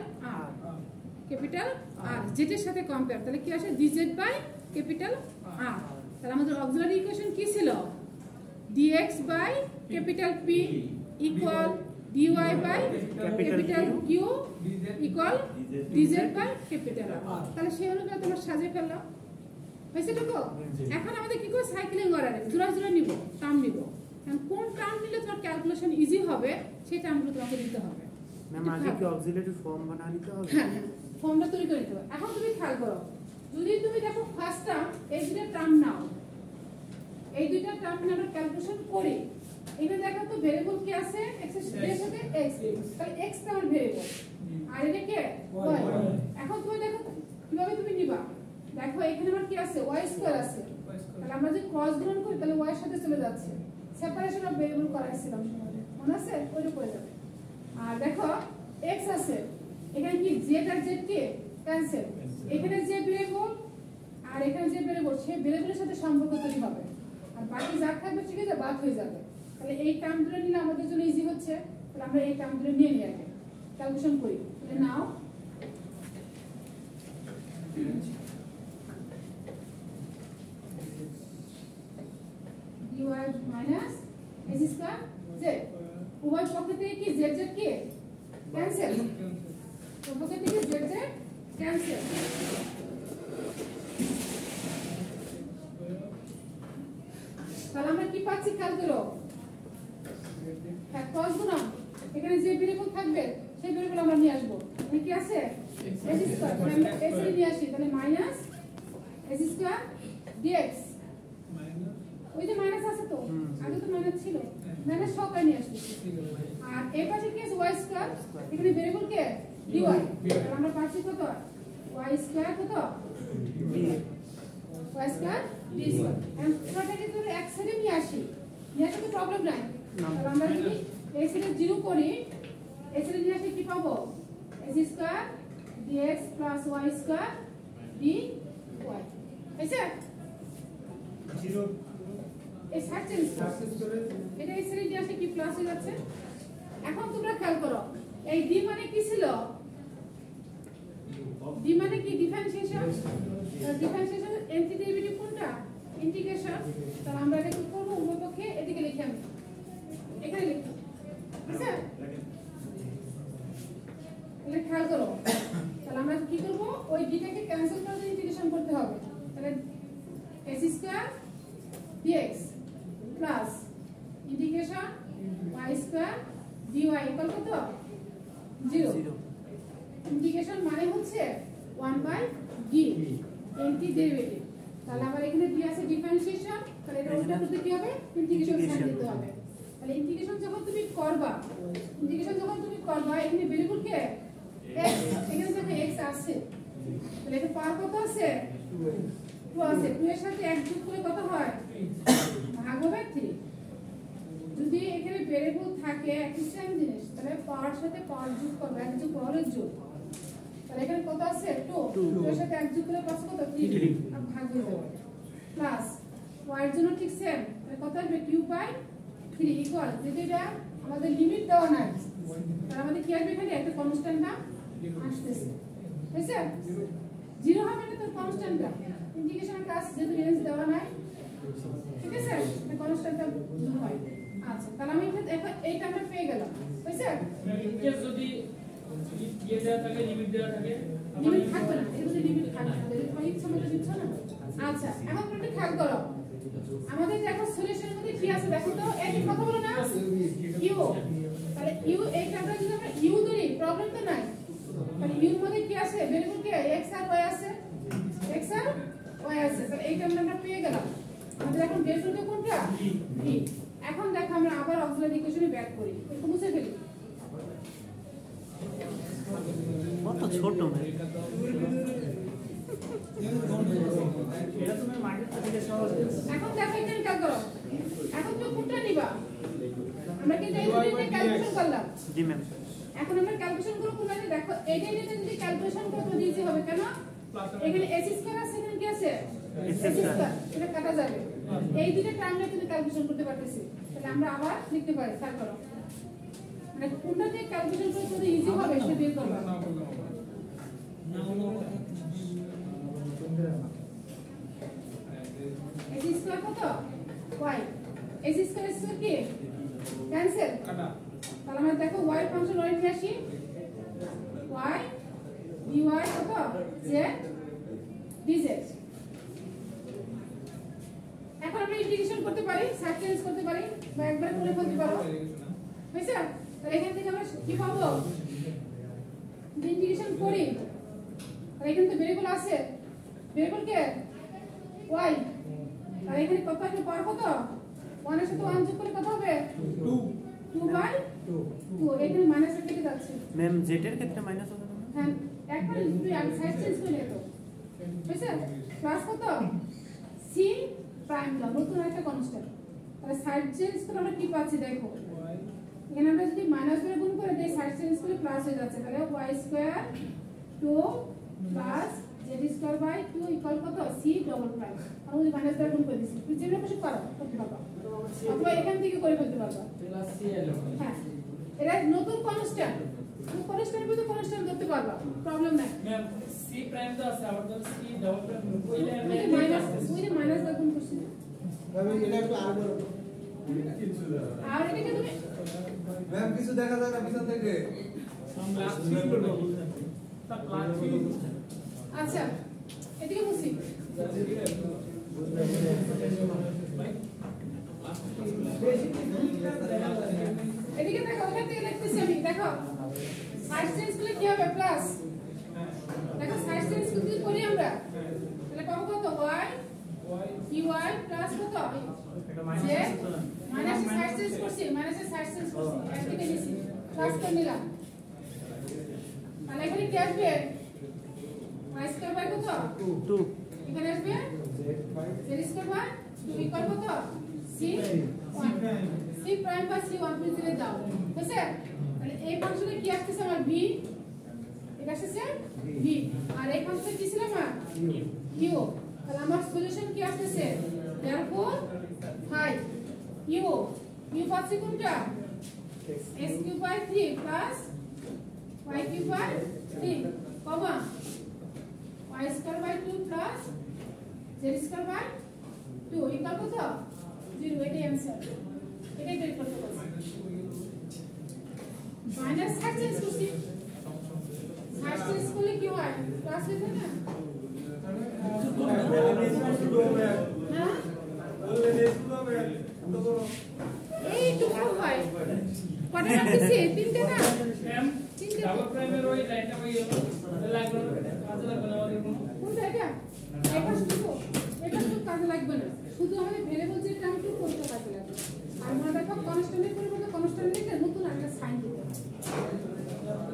R যেটার সাথে কম্পেয়ার তাহলে কি আসে dz বাই ক্যাপিটাল R তাহলে আমাদের অক্সিলারি ইকুয়েশন কি ছিল dx by capital P equal dy by capital Q equal dz by capital R তাহলে সেই অনুযায়ী তোমরা সাজিয়ে ফেললাম হয়েছে তো এখন আমাদের কি করে সাইক্লিং অর্ডারে জোড়া নিব টার্ম নিব এখন কোন টার্ম নিলে তোমার ক্যালকুলেশন ইজি হবে সেই টার্মগুলো তোমাকে দিতে হবে ম্যাম আগে কি অক্সিলারি ফর্ম বানাতে নিতে হবে হ্যাঁ ফর্মটা তৈরি করে দিতে হবে এখন তুমি খেয়াল করো যদি তুমি দেখো ফার্স্ট টার্ম এই দুটো টার্ম নাও এই দুটো টার্ম আমরা ক্যালকুলেশন করি এখানে দেখো তো ভেরিয়েবল কি আছে x এর সাথে x তাহলে x টার্ম ভেরিয়েবল আর এটা কি y এখন তুমি দেখো কিভাবে তুমি নিবা দেখো এখানে আমার কি আছে y স্কয়ার আছে তাহলে আমরা যদি ক্রস গুণ করি তাহলে y এর সাথে চলে যাচ্ছে সেপারেশন অফ ভেরিয়েবল করাইছিলাম মনে আছে ওইটা পড়ে যাবে আর দেখো x আছে এখানে কি z আর z কি ক্যান্সেল এখানে যে ভেরিয়েবল আর এখানে যে ভেরিয়েবল সেই ভেরিয়েবলের সাথে সম্পর্ক তৈরি হবে আর বাকি যা থাকবে ঠিক আছে বাদ হয়ে যাবে তাহলে এই টার্মগুলো নিলে আমাদের জন্য ইজি হচ্ছে তাহলে আমরা এই টার্মগুলো নিয়ে নিই আগে ক্যালকুলেশন করি তাহলে নাও dy minus h square z উভয় পক্ষ থেকে কি z কি ক্যান্সেল পক্ষ থেকে z ক্যান্সেল তাহলে আমরা কি পাচ্ছি খেয়াল করো cos গুণন এখানে যে ভেরিয়েবল থাকবে সেই ভেরিয়েবল আমরা নিয়ে আসবো মানে কি আছে h স্কয়ার আমরা h এর নিয়ে আসি তাহলে মাইনাস h স্কয়ার dx ওই যে মাইনাস আছে তো আগে তো মাইনাস ছিল মাইনাস সহকারে নিয়ে আসছি আর এই পাশে কি আছে y স্কয়ার এখানে ভেরিয়েবল কে z dy তাহলে আমরা পাচ্ছি কত y স্কয়ার কত y square d square and পুরোটাকে যদি x এর নিয়ে আসি নিয়ে আসলে প্রবলেম নাই তাহলে আমরা যদি x এর 0 করি x এর নিয়ে আসলে কি পাবো x square dx plus y square dy আচ্ছা 0 এই সার্চেন্স এটা x এর নিয়ে আসলে কি প্লাস হয়ে যাচ্ছে এখন তোমরা খেয়াল করো এই d মানে কি ছিল d মানে কি ডিফারেন্সিয়েশন এন্টিডেরিভেটিভ কোনটা ইন্টিগ্রেশন তাহলে আমরা এটা কি করব উভয় পক্ষে এদিকে লিখে আমি এখানে লিখি ঠিক আছে তাহলে খেয়াল করো তাহলে আমরা কি করব ওই d টাকে ক্যান্সেল করে ইন্টিগ্রেশন করতে হবে তাহলে x square dx plus integration y square dy equal কত 0 ইন্টিগ্রেশন মানে হচ্ছে 1/d এন্টিডেরিভেটিভ তাহলে আবার এখানে d আছে ডিফারেন্সিয়েশন তাহলে এটা উল্টা করতে কি হবে ইন্টিগ্রেশন সাইন দিতে হবে তাহলে ইন্টিগ্রেশন যখন তুমি করবা এখানে ভেরিয়েবল কে x এখানে যখন x আছে তাহলে এটা পাওয়ার কত আছে 2 আছে 2 এর সাথে 1 যোগ করলে কত হয় ভাগ হবে 3 যদি এখানে ভেরিয়েবল থাকে একই সেম জিনিস তাহলে পাওয়ার সাথে পাওয়ার যোগ করবে 1 যোগ পাওয়ারের যোগ তাহলে এখানে কত আছে 2 এর সাথে 1 যোগ করলে পাচ্ছে কত 3 আর ভাগ হয়ে যাবে প্লাস y এর জন্য ঠিক সেম তাহলে কত আসবে 2/3 ইকুয়াল যদি এটা আমাদের লিমিট দেওয়া নাই তাহলে আমাদের কি আসবে এখানে একটা কনস্ট্যান্ট নাম আসতেছে বুঝছো 0 হবে না তো কনস্ট্যান্টটা ইন্টিগ্রেশনের কাজ যেহেতু রেঞ্জ দেওয়া নাই ঠিক আছে এটা কনস্ট্যান্টটা হয় আচ্ছা তাহলে আমি এখন এইটা আমরা পেয়ে গেলাম বুঝছো ইনকেস যদি ইয়ে দেওয়া থাকে লিমিট দেওয়া থাকে লিমিট থাকবে না এর মধ্যে লিমিট থাকবে না যদি তুমি ইচ্ছা মতো দিচ্ছ না আচ্ছা এখন তুমি একটু খেয়াল করো আমাদের দেখো সলিউশনের মধ্যে কি আছে দেখো তো এই কথা বলো না ইউ তাহলে ইউ এইটা আমরা যদি আমরা ইউ ধরি প্রবলেম তো নাই তাহলে ইউ এর মধ্যে কি আছে ভেরিয়েবল কি x আর y আছে x আর y আছে তাহলে এইটা আমরা পেয়ে গেলাম আমাদের এখন বেস হলো কোনটা v এখন দেখো আমরা আবার অক্সিলারি ইকুয়েশনে ব্যাক করি একটু মুছে ফেলি কত ছোট এটা তুমি মার্কেট থেকে সহজ এখন দেখো এখানে কাজ করো এখন তুমি কোনটা নিবা আমরা কি এই দুটোকে ক্যালকুলেশন করলাম জি ম্যাম এখন আমরা ক্যালকুলেশন করব কোনটা দেখো এইটা নিয়ে যদি ক্যালকুলেশন করব তো ইজি হবে কেন এখানে s স্কয়ার আছে এখানে কি আছে s স্কয়ার এটা কাটা যাবে এই দুটো টার্মে কিন্তু ক্যালকুলেশন করতে পারতেছি তাহলে আমরা আবার লিখতে পারি খেয়াল করো মানে কোনটা দিয়ে ক্যালকুলেশন করতে তো ইজি হবে সেটা বের করব s স্কয়ার কত y s স্কয়ার স্কয়ার কি ক্যান্সেল কাটা তাহলে আমরা দেখো y ফাংশন y নিয়ে আসি y dy কত z dz এখন আমরা ইন্টিগ্রেশন করতে পারি সাইড চেঞ্জ করতে পারি বা একবার করে ফেলতে পারো বুঝছো তাহলে এখান থেকে আমরা কি পাবো ইন্টিগ্রেশন করি আর এখানে তো ভেরিয়েবল আছে ভেরিয়েবল কে y আর এখানে কত আছে পাওয়ার কত 1 এর সাথে 1 যোগ করলে কত হবে 2/2 এখানে মাইনাস কেটে যাচ্ছে ম্যাম জেড এর ক্ষেত্রে মাইনাস হবে না হ্যাঁ একবার তুই আমি সাইড চেঞ্জ করে নেব বুঝছো প্লাস কত c প্রাইম দাও নতুন একটা কনস্ট্যান্ট তাহলে সাইড চেঞ্জ করে আমরা কি পাচ্ছি দেখো এখানে আমরা যদি মাইনাস করে গুণ করে দেই সাইড চেঞ্জ করে প্লাস হয়ে যাচ্ছে তাহলে y square 2 plus z square by 2 equal কত c ডবল প্রাইম আমরা যদি মাইনাস করে গুণ করে দিছি তুই যেটা খুশি করো করতে পারবা অথবা এখান থেকে করে ফেলতে পারবা প্লাস সি এলো হ্যাঁ এটা নতুন কনস্ট্যান্ট তুমি কনস্ট্যান্ট বলতে কনস্ট্যান্ট করতে পারবা প্রবলেম নাই ম্যাম সি প্রাইম তো আছে আবার তো সি ডাবল প্রাইম ওইটা মাইনাস দা গুণ করছি আমি এটা একটু আর বড় আর এটাকে তুমি ম্যাম কিছু দেখা যায় না পিছন থেকে প্লাস সি করব তা প্লাস সি আচ্ছা এদিকে বসি এদিকে দেখো ওখান থেকে লিখতেছি আমি দেখো সাইড চেঞ্জ করলে কি হবে প্লাস দেখো সাইড চেঞ্জ যদি করি আমরা তাহলে পাবো কত y y প্লাস কত z মাইনাস সাইড চেঞ্জ করছি মাইনাস সাইড চেঞ্জ করছি একদিকে নিছি প্লাস করে নিলাম তাহলে কি আসবে y স্কয়ার বাই কত 2 এখানে আসবে z স্কয়ার বাই 2 ইকুয়াল কত c প্রাইম বা c 1 প্রিন্সিপে দাও বুঝছে তাহলে এই ফাংশনে কি আসছে আমার v এটা আসছে v আর এই ফাংশনে কি ছিল আমার q তাহলে আমার সলিউশন কি আসছে therefore 5 u পাচ্ছি কোনটা x cube by 3 plus y cube by 3 comma y square by 2 plus z square by 2 equal কত 0 এটাই आंसर এটাই বের করতে বলছি মাইনাস সাইন চেঞ্জ করছি সাইন চেঞ্জ করলে কি হয় প্লাস হয়ে যায় না হ্যাঁ এইটুকু হয় কটা রাখছি তিনটে না তিনটে ডাবল প্রাইমের ওই লাইনটা ওই লাগলো কাজে লাগবে না আমাদের কোনো কোনটা এটা শুধু কাজে লাগবে না শুধু আমাদের ভেরিয়েবল যে টার্মটু করতে কাজে লাগবে আর মনে রাখো কনস্ট্যান্টের পরিবর্তে কনস্ট্যান্ট লিখে নতুন একটা সাইন দিতে হবে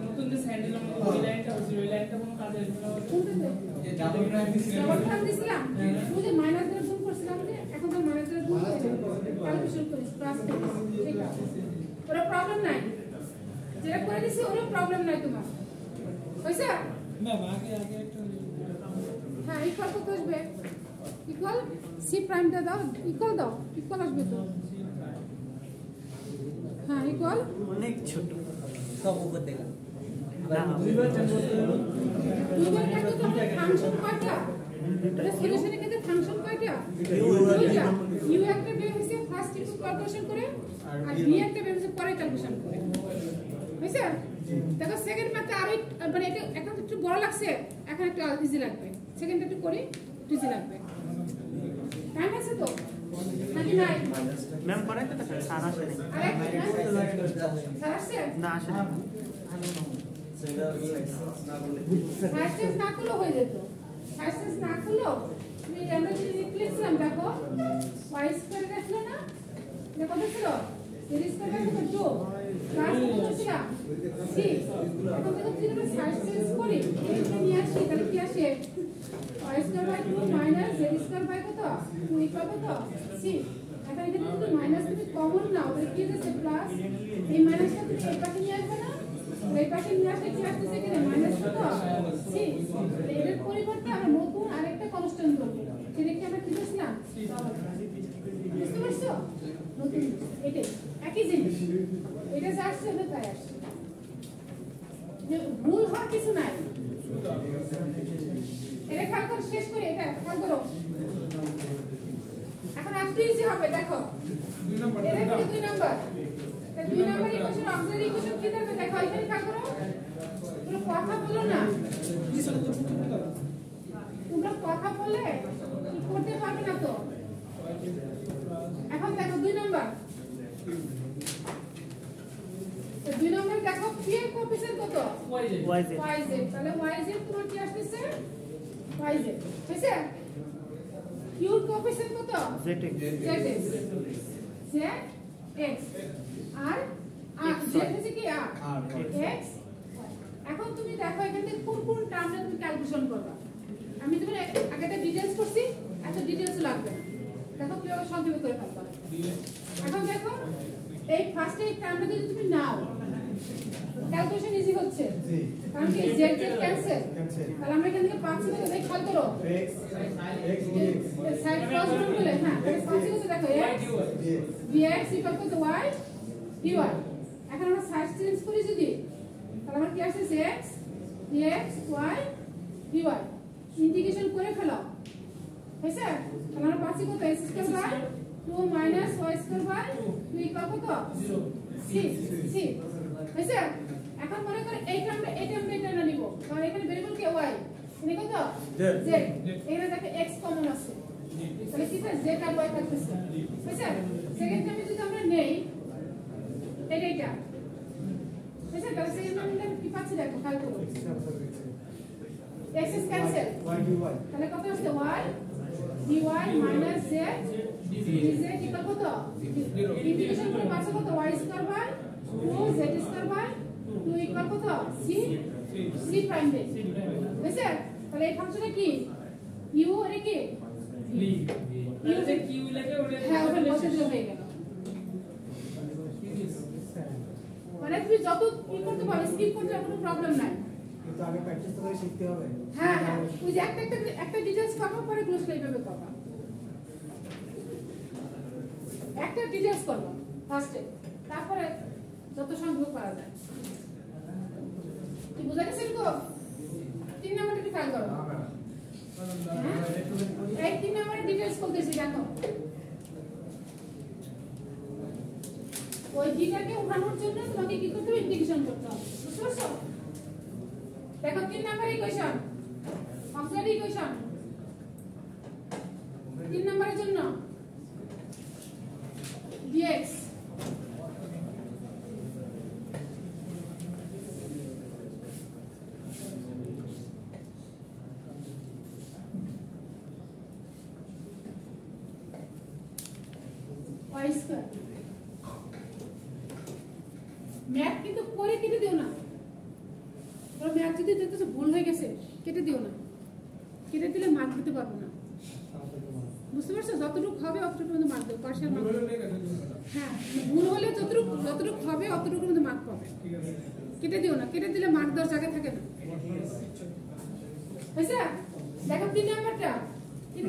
নতুন যে সাইন দিলাম ওই লাইনটা হচ্ছে ওই লাইনটা কোনো কাজে আসবে না কোনটাতে যে ডাবল প্রাইম দিছিলেন ডাবল প্রাইম দিছিলাম ওই যে মাইনাস দিয়ে গুণ করছিলাম যে এখন তো মাইনাস দিয়ে গুণ করে ক্যালকুলেশন করিস প্লাস করিস ঠিক আছে ওর প্রবলেম নাই যেটা করে দিছি ওর প্রবলেম নাই তোমার হইছে ম্যাম আগে একটা হ্যাঁ ইকুয়াল কত আসবে ইকুয়াল সি প্রাইমটা দাও ইকুয়াল আসবে তো হ্যাঁ ইকুয়াল অনেক ছোট সব উপর দিলাম দুইবার দেখো তো ফাংশন কয়টা এটা সলিউশনের ক্ষেত্রে ফাংশন কয়টা দুইটা ইউ একটা বের হইছে ফার্স্ট একটু ক্যালকুলেশন করে আর ভি একটা বের হইছে পরে ক্যালকুলেশন করে হইছে দেখো সেকেন্ড ম্যাথে আরো মানে এটা এখন একটু বড় লাগছে এখন একটু ইজি লাগবে সেকেন্ডটা একটু করি একটু ইজি লাগবে টাইম আছে তো নাকি নাই ম্যাম করাই তো দেখা সারা আসে নাই স্যার আসছে না আসে না ফার্স্ট টেস্ট না করলেও হয়ে যেত ফার্স্ট টেস্ট না করলেও তুমি আমরা যদি লিখছিলাম দেখো y স্কয়ার আসলো না এটা কত ছিল সিরিজ স্কয়ার কত 2 প্লাস কত ছিল 6 এখন দেখো যদি আমরা ফার্স্ট টেস্ট করি এইটা নিয়ে আসি তাহলে কি আসে y square by 2 minus z square by কত 2 ইকুয়াল কত 6 এখন এখানে যদি মাইনাস তুমি কমন নাও তাহলে কি হচ্ছে প্লাস এই মাইনাসটা তুমি এই পাশে নিয়ে আসবে না এই পাশে নিয়ে আসলে কি আসছে এখানে মাইনাস কত 6 এর পরিবর্তে আমরা নতুন আরেকটা কনস্ট্যান্ট করব সেটা কি আমরা কি করছিলাম বুঝতে পারছো নতুন এটাই একই জিনিস এটা যা আসছে ওটা তাই আসছে যে ভুল হওয়ার কিছু নাই এটা খেয়াল করে শেষ করি এটা খেয়াল করো এখন একটু ইজি হবে দেখো এটা কি 2 নাম্বার দুই নাম্বার ইকুয়েশন অক্সিলারি ইকুয়েশন কি থাকবে দেখো এখানে খেয়াল করো তোমরা কথা বলো না তোমরা কথা বলে কি করতে পারবে না তো এখন দেখো 2 নাম্বার দুই নাম্বার দেখো p এর কোএফিসিয়েন্ট কত yz yz তাহলে yz তোমার কি আসছে yz হইছে q এর কোএফিসিয়েন্ট কত zx zx আর z হচ্ছে কি r x এখন তুমি দেখো এখান থেকে কোন কোন টার্মটা তুমি ক্যালকুলেশন করবা আমি তোমার আগেটা ডিটেইলস করছি এত ডিটেইলস লাগবে না দেখো কিভাবে সংক্ষেপে করে ফেলবা এখন দেখো এই ফার্স্ট এই টার্মটা যদি তুমি নাও ক্যালকুলেশন ইজি হচ্ছে কারণ কি z ক্যান্সেল তাহলে আমরা এখান থেকে পাচ্ছি কত দেখ খেয়াল করো x dx সাইড ক্রস গুণ করলে হ্যাঁ পাচ্ছি কত দেখো x dx equal to y dy এখন আমরা সাইড চেঞ্জ করি যদি তাহলে আমরা কি আসছে x dx y dy integration করে ফেলো হয়েছে তাহলে আমরা পাচ্ছি কত x square by 2 minus y square by 2 equal কত 6 হয়েছে এখন মনে করে এই টার্মটা এটা নিব কারণ এখানে ভেরিয়েবল কি y এখানে কত z এখানে দেখো x কমন আছে তাহলে কি থাকে z আর y থাকতেছে হয়েছে সেকেন্ড টার্মে যদি আমরা নেই এটা হয়েছে তাহলে সেকেন্ড টার্মে কি পাচ্ছি দেখো খেয়াল করো x is cancel y dy তাহলে কত আসছে y dy minus z dz equal কত ইন্টিগ্রেশন করে পাচ্ছি কত y square by 2 z square by 2 equal কত সি সি প্রাইম দে বুঝছেন তাহলে এই ফাংশনে কি ইউ এর কি ভি তাহলে যে কিউ লাগে ওটা হ্যাঁ ওটা বসে দিলে হয়ে গেল মানে তুমি যত কি করতে পারো স্কিপ করতে কোনো প্রবলেম নাই কিন্তু আগে প্র্যাকটিস করে শিখতে হবে হ্যাঁ হ্যাঁ ওই যে একটা ডিটেইলস করব পরে ক্লোজ এইভাবে করবা একটা ডিটেইলস করব ফার্স্টে তারপরে যত সম্ভব পারা যায় কি বুঝা গেছে তো 3 নাম্বারটা কি ফাইল করো এই 3 নাম্বারে ডিটেইলস বলতেছি দেখো ওই ডিটাকে উঠানোর জন্য তোমাকে কি করতে হবে ইন্টিগ্রেশন করতে হবে বুঝতে পারছো দেখো 3 নাম্বার ইকুয়েশন অক্সিলারি ইকুয়েশন 3 নাম্বারের জন্য dx y স্কয়ার ম্যাথ কিন্তু পরে কেটে দিও না তোমরা ম্যাথ যদি দেখতেছো ভুল হয়ে গেছে কেটে দিও না কেটে দিলে মার্ক দিতে পারবো না বুঝতে পারছো যতটুকু হবে অতটুকু মধ্যে মার্ক দেবো পার্সিয়াল মার্ক হ্যাঁ ভুল হলে যতটুকু হবে অতটুকু মধ্যে মার্ক পাবে কেটে দিও না কেটে দিলে মার্ক দেওয়ার জায়গা থাকে না হয়েছে দেখো 3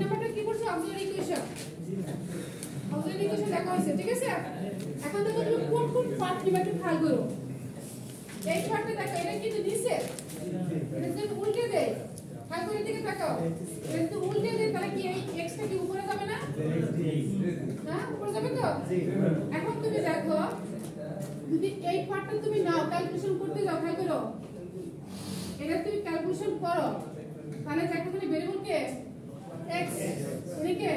নাম্বারটা কি করছো অক্সিলারি ইকুয়েশন দেখা হয়েছে ঠিক আছে এখন দেখো তুমি কোন পার্ট নিবা একটু খেয়াল করো এই পার্টটা দেখো এটা কিন্তু নিচে এটা যদি উল্টে দেয় খেয়াল করে দিকে তাকাও এটা যদি উল্টে দেয় তাহলে কি এই x টা কি উপরে যাবে না হ্যাঁ উপরে যাবে তো এখন তুমি দেখো যদি এই পার্টটা তুমি নাও ক্যালকুলেশন করতে যাও খেয়াল করো এটা তুমি ক্যালকুলেশন করো তাহলে দেখো তুমি ভেরিয়েবল কে x এদিকে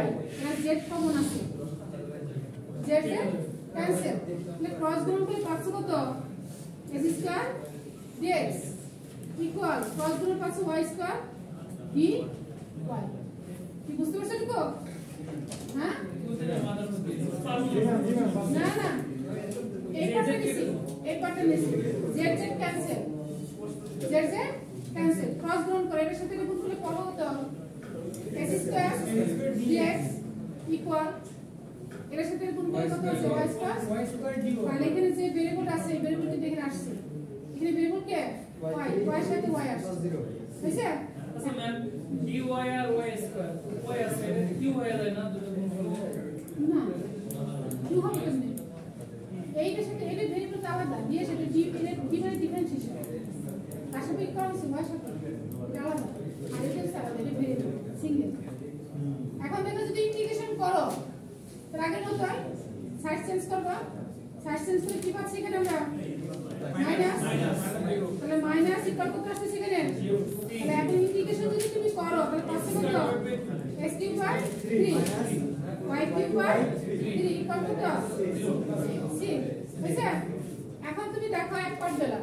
y আর z কমন আছে z ক্যান্সেল মানে ক্রস গুণ করে পাচ্ছ কত x square dx equal cross গুণ পাচ্ছ y স্কয়ার dy কি বুঝতে পারছো তো হ্যাঁ না না এই পার্টটা নিছি z cancel z cancel cross গুণ করে এর সাথে গুণ করলে কত হতো x স্কয়ার dx ইকুয়াল এর সাথে গুণ করে কত আছে y স্কয়ার dy তাহলে এখানে যে ভেরিয়েবল আছে এই ভেরিয়েবলটি দেখে আসছে এখানে ভেরিয়েবল কে y y এর সাথে y আসছে বুঝছো আচ্ছা ম্যাম dy আর y স্কয়ার y আছে dy আছে না দুটো গুণ করলে না কি হবে কেমনে এইটার সাথে এটা ভেরিয়েবল তো আলাদা দিয়ে সেটা d এর d মানে ডিফারেন্স হিসেবে তার সাথে কি করা হচ্ছে y সাথে এটা আলাদা আর এটা সারা এটা ভেরিয়েবল সিঙ্গেল এখন দেখো যদি ইন্টিগ্রেশন করো তার আগে মত হয় সাইড চেঞ্জ করবা সাইড চেঞ্জ করে কি পাচ্ছি এখানে আমরা মাইনাস তাহলে মাইনাস ইকুয়াল কত আসছে সেখানে তাহলে এখন ইন্টিগ্রেশন যদি তুমি করো তাহলে পাচ্ছ কত x cube by 3 y cube by 3 equal কত 6 বুঝছো এখন তুমি দেখো এক পার্ট দিলা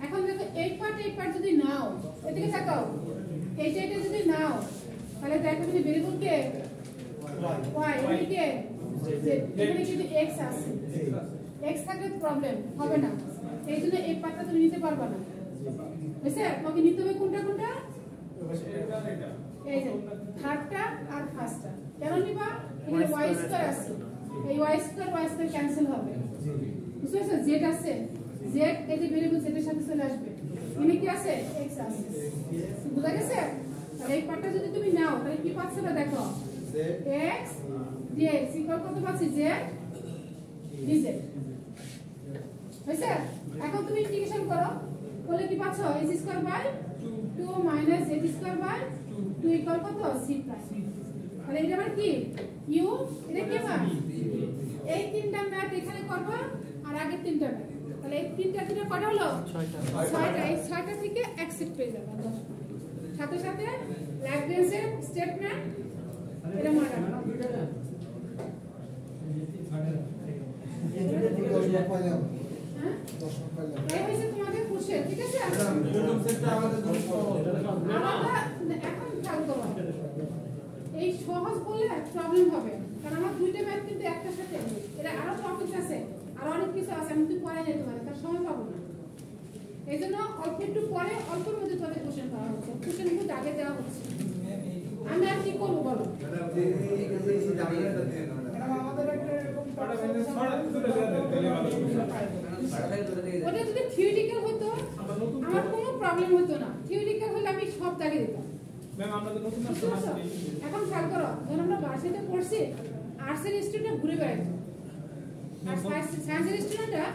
এখন দেখো এই পার্ট যদি নাও এদিকে তাকাও এইটা যদি নাও তাহলে দেখো তুমি ভেরিয়েবল কে y এদিকে এখানে কিন্তু x আছে x থাকলে প্রবলেম হবে না এইজন্য এই পার্টটা তুমি নিতে পারবে না বুঝছো তোমাকে নিতে হবে কোনটা এই যে থার্ডটা আর ফার্স্টটা কেন নিবা এখানে y স্কয়ার আছে এই y স্কয়ার ক্যান্সেল হবে বুঝছো z আছে z এই যে ভেরিয়েবল z এর সাথে চলে আসবে এখানে কি আছে x আছে বুঝা গেছে তাহলে এই পার্টটা যদি তুমি নাও তাহলে কি পাচ্ছ না দেখো x dx ইকুয়াল কত পাচ্ছি z dz হইছে এখন তুমি ইন্টিগ্রেশন করো করলে কি পাচ্ছ x square by 2 minus z square by 2 equal কত c প্রাইম তাহলে এটা আবার কি u এটা কি হবে এই তিনটা ম্যাথ এখানে করবা আর আগের তিনটা ম্যাথ তাহলে এই তিনটা থেকে কত হলো 6টা এই 6টা থেকে অ্যাকসেপ্ট পেয়ে যাবে সাথে সাথে ল্যাগ্রেঞ্জের স্টেটমেন্ট এটা মনে রাখবা হ্যাঁ এই হইছে তোমাদের কোশ্চেন ঠিক আছে এখন খেয়াল করো এই সহজ বলে প্রবলেম হবে কারণ আমার দুইটা ম্যাথ কিন্তু একটার সাথে এটা আরো টপিক আছে আর অনেক কিছু আছে আমি তো পড়াই যেতে পারি তার সময় পাবো না এই জন্য অল্প একটু পরে অল্পের মধ্যে তাদের কোশ্চেন করা হচ্ছে, কোশ্চেনগুলো আগে দেওয়া হচ্ছে। আমি আর কি করবো বলো? ওটা যদি থিওরিটিক্যাল হতো আমার কোনো প্রবলেম হতো না, থিওরিটিক্যাল হলে আমি সব দাগে দিতাম। এখন খেয়াল করো, যখন আমরা বার্ষিকতে পড়ছি আর্টসের স্টুডেন্ট ঘুরে বেড়াতো আর সায়েন্সের স্টুডেন্টরা